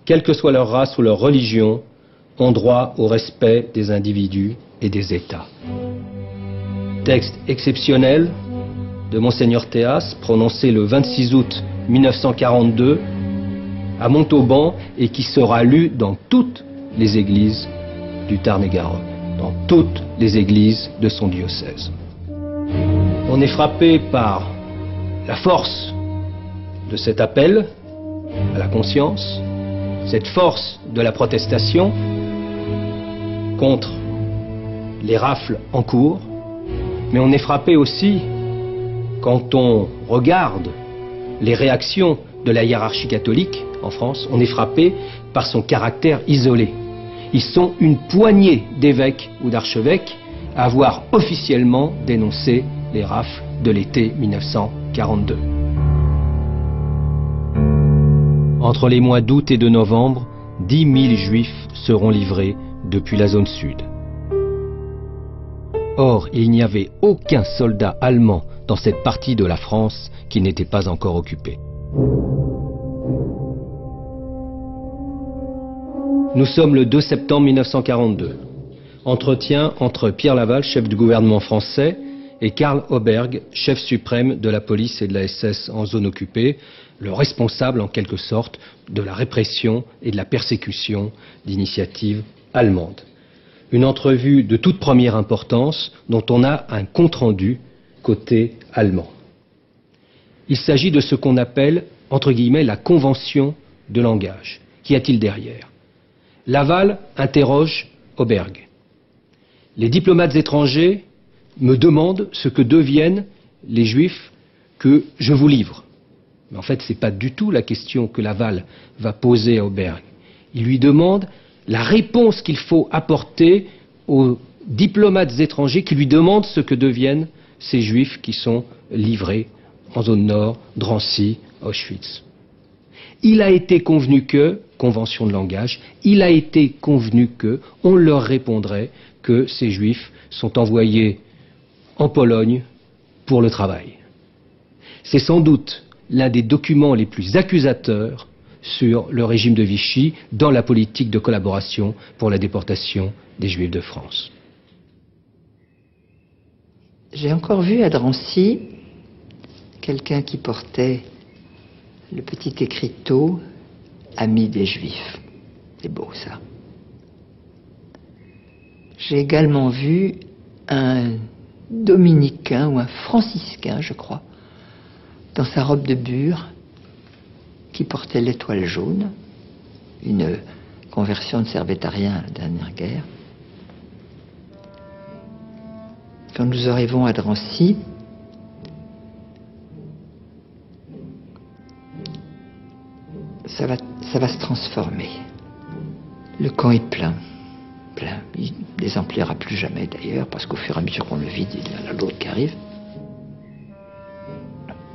quelle que soit leur race ou leur religion, ont droit au respect des individus et des États. Texte exceptionnel de Monseigneur Théas, prononcé le 26 août 1942 à Montauban et qui sera lu dans toutes les églises du Tarn-et-Garonne, dans toutes les églises de son diocèse. On est frappé par la force de cet appel à la conscience, cette force de la protestation contre les rafles en cours, mais on est frappé aussi quand on regarde les réactions de la hiérarchie catholique en France, on est frappé par son caractère isolé. Ils sont une poignée d'évêques ou d'archevêques à avoir officiellement dénoncé les rafles de l'été 1942. Entre les mois d'août et de novembre, 10 000 juifs seront livrés depuis la zone sud. Or, il n'y avait aucun soldat allemand dans cette partie de la France qui n'était pas encore occupée. Nous sommes le 2 septembre 1942. Entretien entre Pierre Laval, chef du gouvernement français, et Karl Oberg, chef suprême de la police et de la SS en zone occupée, le responsable en quelque sorte de la répression et de la persécution d'initiatives allemandes. Une entrevue de toute première importance dont on a un compte-rendu côté allemand. Il s'agit de ce qu'on appelle, entre guillemets, la convention de langage. Qu'y a-t-il derrière? Laval interroge Oberg. Les diplomates étrangers me demandent ce que deviennent les Juifs que je vous livre. Mais en fait, ce n'est pas du tout la question que Laval va poser à Oberg. Il lui demande la réponse qu'il faut apporter aux diplomates étrangers qui lui demandent ce que deviennent ces Juifs qui sont livrés en zone nord, Drancy, Auschwitz. Il a été convenu que, convention de langage, il a été convenu que on leur répondrait que ces Juifs sont envoyés en Pologne pour le travail. C'est sans doute l'un des documents les plus accusateurs sur le régime de Vichy dans la politique de collaboration pour la déportation des Juifs de France. J'ai encore vu à Drancy quelqu'un qui portait le petit écriteau « Ami des Juifs ». C'est beau ça. J'ai également vu un dominicain ou un franciscain, je crois, dans sa robe de bure, qui portait l'étoile jaune, une conversion de servétarien à la dernière guerre. Quand nous arrivons à Drancy, ça va se transformer. Le camp est plein. Il ne les emplira plus jamais d'ailleurs, parce qu'au fur et à mesure qu'on le vide, il y en a l'autre qui arrive.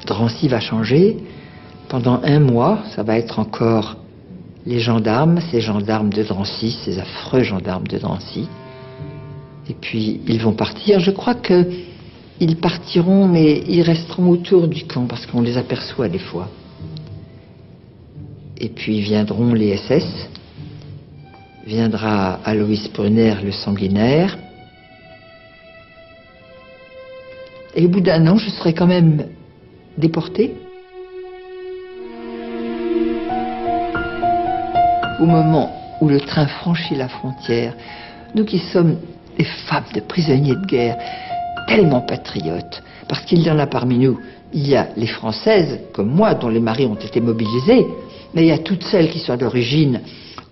Drancy va changer. Pendant un mois, ça va être encore les gendarmes, ces gendarmes de Drancy, ces affreux gendarmes de Drancy. Et puis, ils vont partir. Je crois qu'ils partiront, mais ils resteront autour du camp, parce qu'on les aperçoit des fois. Et puis viendront les SS. Viendra Alois Brunner, le sanguinaire. Et au bout d'un an, je serai quand même déporté. Au moment où le train franchit la frontière, nous qui sommes des femmes de prisonniers de guerre, tellement patriotes, parce qu'il y en a parmi nous, il y a les Françaises, comme moi, dont les maris ont été mobilisés, mais il y a toutes celles qui sont d'origine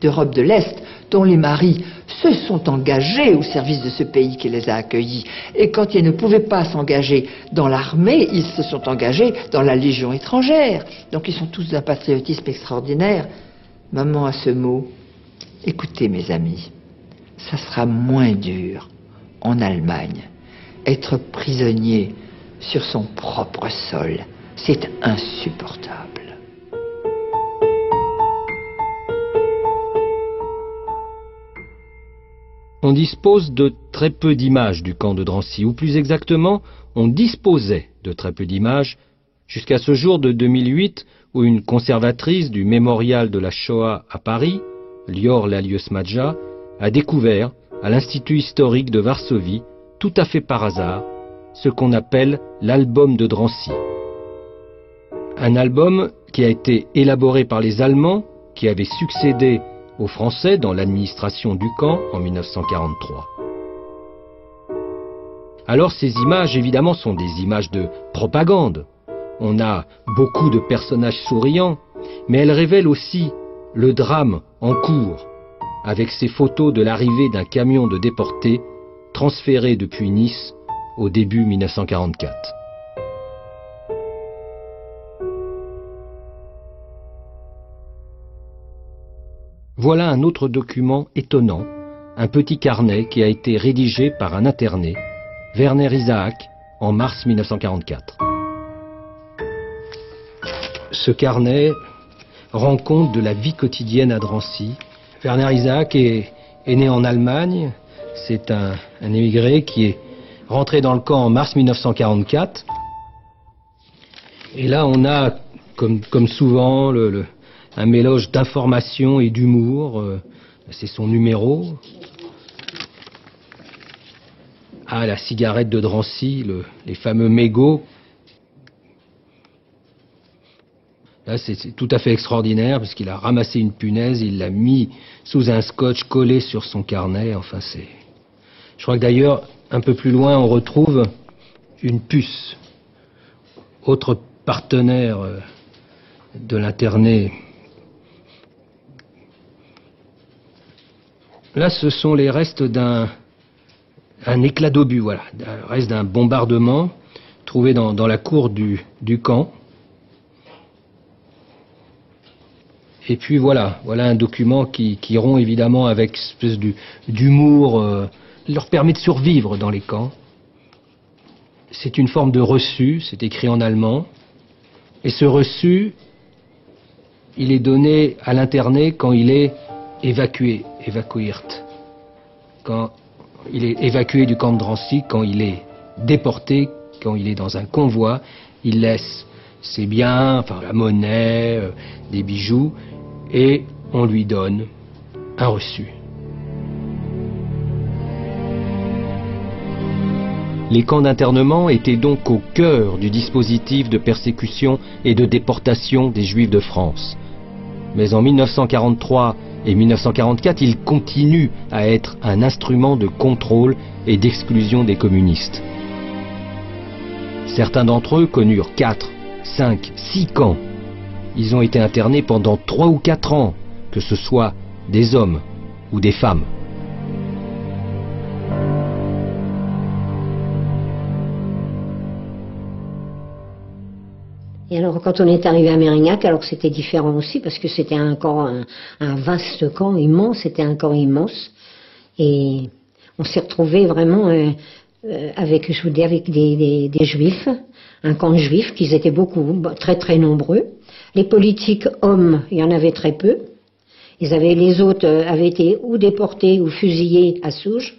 d'Europe de l'Est, dont les maris se sont engagés au service de ce pays qui les a accueillis. Et quand ils ne pouvaient pas s'engager dans l'armée, ils se sont engagés dans la Légion étrangère. Donc ils sont tous d'un patriotisme extraordinaire. Maman a ce mot. Écoutez mes amis, ça sera moins dur en Allemagne. Être prisonnier sur son propre sol, c'est insupportable. On dispose de très peu d'images du camp de Drancy, ou plus exactement, on disposait de très peu d'images jusqu'à ce jour de 2008 où une conservatrice du mémorial de la Shoah à Paris, Lior Lalius-Madja, a découvert à l'Institut historique de Varsovie, tout à fait par hasard, ce qu'on appelle l'album de Drancy. Un album qui a été élaboré par les Allemands qui avaient succédé aux Français dans l'administration du camp en 1943. Alors ces images, évidemment, sont des images de propagande. On a beaucoup de personnages souriants, mais elles révèlent aussi le drame en cours, avec ces photos de l'arrivée d'un camion de déportés transférés depuis Nice au début 1944. Voilà un autre document étonnant, un petit carnet qui a été rédigé par un interné, Werner Isaac, en mars 1944. Ce carnet rend compte de la vie quotidienne à Drancy. Werner Isaac est né en Allemagne, c'est un émigré qui est rentré dans le camp en mars 1944. Et là on a, comme souvent, un mélange d'information et d'humour. C'est son numéro. Ah, la cigarette de Drancy, les fameux mégots. Là, c'est tout à fait extraordinaire, parce qu'il a ramassé une punaise, il l'a mis sous un scotch collé sur son carnet. Enfin, c'est... Je crois que d'ailleurs, un peu plus loin, on retrouve une puce. Autre partenaire de l'interné. Là, ce sont les restes d'un éclat d'obus, voilà, reste d'un bombardement trouvé dans la cour du camp. Et puis voilà un document qui rompt évidemment avec une espèce d'humour, leur permet de survivre dans les camps. C'est une forme de reçu, c'est écrit en allemand. Et ce reçu, il est donné à l'interné quand il est évacué, evacuiert. Quand il est évacué du camp de Drancy, quand il est déporté, quand il est dans un convoi, il laisse ses biens, enfin la monnaie, des bijoux, et on lui donne un reçu. Les camps d'internement étaient donc au cœur du dispositif de persécution et de déportation des Juifs de France. Mais en 1943 et 1944, ils continuent à être un instrument de contrôle et d'exclusion des communistes. Certains d'entre eux connurent 4, 5, 6 camps. Ils ont été internés pendant 3 ou 4 ans, que ce soit des hommes ou des femmes. Et alors, quand on est arrivé à Mérignac, alors c'était différent aussi, parce que c'était encore un vaste camp immense, c'était un camp immense. Et on s'est retrouvés vraiment avec des juifs, un camp de juifs, qui étaient beaucoup, très très nombreux. Les politiques hommes, il y en avait très peu. Les autres avaient été ou déportés ou fusillés à Souges.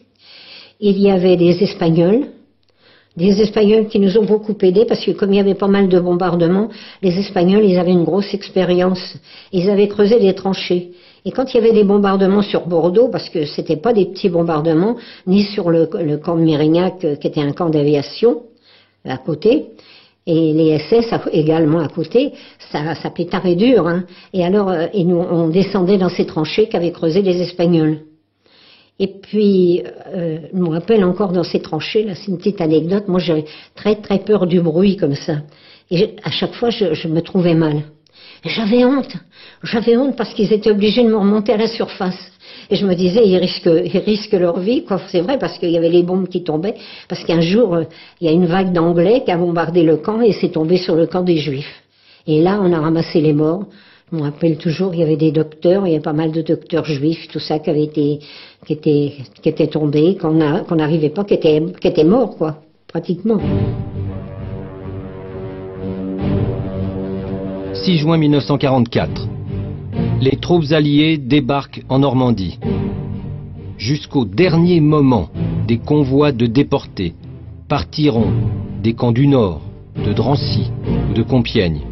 Il y avait des Espagnols qui nous ont beaucoup aidés, parce que comme il y avait pas mal de bombardements, les Espagnols, ils avaient une grosse expérience. Ils avaient creusé des tranchées. Et quand il y avait des bombardements sur Bordeaux, parce que c'était pas des petits bombardements, ni sur le camp de Mérignac, qui était un camp d'aviation, à côté, et les SS également à côté, ça pétarait dur, hein. Et alors, on descendait dans ces tranchées qu'avaient creusées les Espagnols. Et puis, je me rappelle encore dans ces tranchées, là, c'est une petite anecdote, moi j'avais très très peur du bruit comme ça. Et à chaque fois, je me trouvais mal. J'avais honte parce qu'ils étaient obligés de me remonter à la surface. Et je me disais, ils risquent leur vie, quoi. C'est vrai, parce qu'il y avait les bombes qui tombaient, parce qu'un jour, il y a une vague d'Anglais qui a bombardé le camp et c'est tombé sur le camp des Juifs. Et là, on a ramassé les morts. Je me rappelle toujours, il y avait des docteurs, il y a pas mal de docteurs juifs, tout ça, qui étaient tombés, qu'on n'arrivait pas, qui étaient morts, quoi, pratiquement. 6 juin 1944. Les troupes alliées débarquent en Normandie. Jusqu'au dernier moment, des convois de déportés partiront des camps du Nord, de Drancy ou de Compiègne,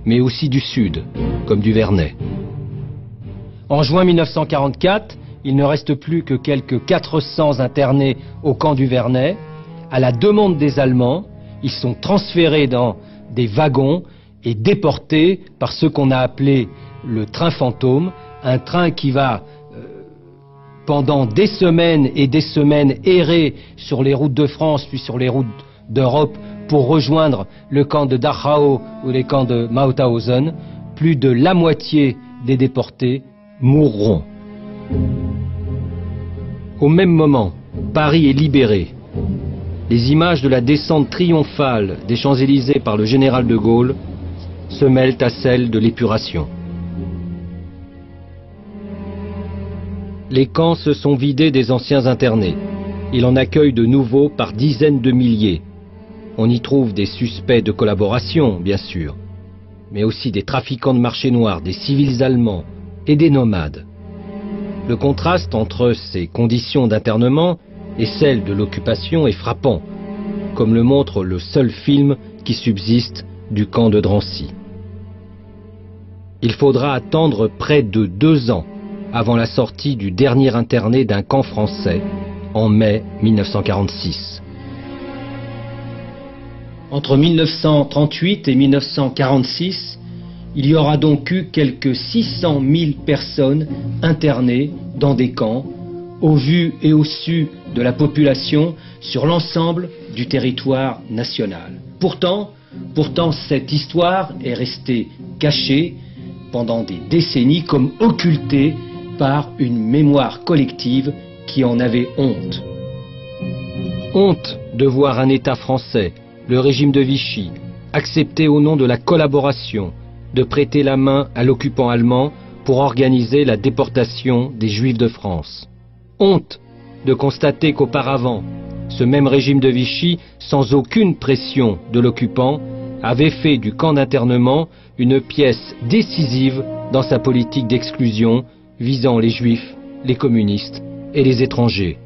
mais aussi du Sud, comme du Vernet. En juin 1944, il ne reste plus que quelques 400 internés au camp du Vernet. À la demande des Allemands, ils sont transférés dans des wagons et déportés par ce qu'on a appelé le train fantôme, un train qui va pendant des semaines et des semaines errer sur les routes de France puis sur les routes d'Europe pour rejoindre le camp de Dachau ou les camps de Mauthausen. Plus de la moitié des déportés mourront. Au même moment, Paris est libéré. Les images de la descente triomphale des Champs-Élysées par le général de Gaulle se mêlent à celles de l'épuration. Les camps se sont vidés des anciens internés. Il en accueille de nouveaux par dizaines de milliers. On y trouve des suspects de collaboration, bien sûr, mais aussi des trafiquants de marché noir, des civils allemands et des nomades. Le contraste entre ces conditions d'internement et celles de l'occupation est frappant, comme le montre le seul film qui subsiste du camp de Drancy. Il faudra attendre près de 2 ans avant la sortie du dernier interné d'un camp français, en mai 1946. Entre 1938 et 1946, il y aura donc eu quelques 600 000 personnes internées dans des camps au vu et au su de la population sur l'ensemble du territoire national. Pourtant, cette histoire est restée cachée pendant des décennies comme occultée par une mémoire collective qui en avait honte. Honte de voir un État français, le régime de Vichy, accepter au nom de la collaboration de prêter la main à l'occupant allemand pour organiser la déportation des Juifs de France. Honte de constater qu'auparavant, ce même régime de Vichy, sans aucune pression de l'occupant, avait fait du camp d'internement une pièce décisive dans sa politique d'exclusion visant les Juifs, les communistes et les étrangers.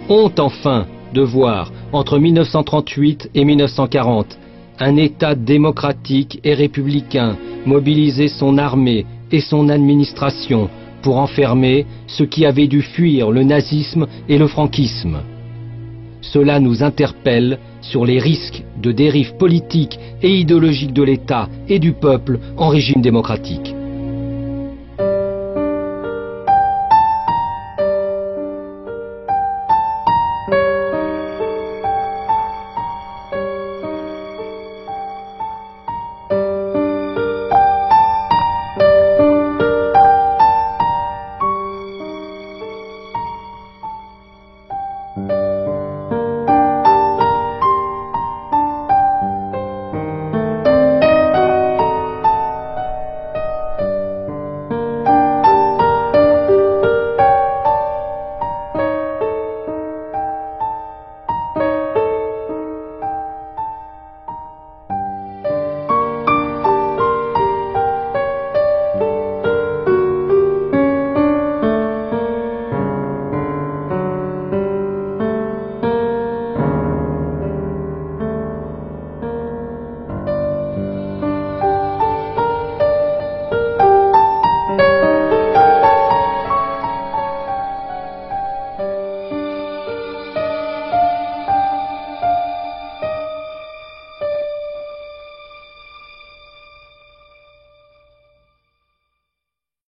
Honte enfin de voir, entre 1938 et 1940, un État démocratique et républicain mobiliser son armée et son administration pour enfermer ceux qui avaient dû fuir le nazisme et le franquisme. Cela nous interpelle sur les risques de dérive politique et idéologique de l'État et du peuple en régime démocratique.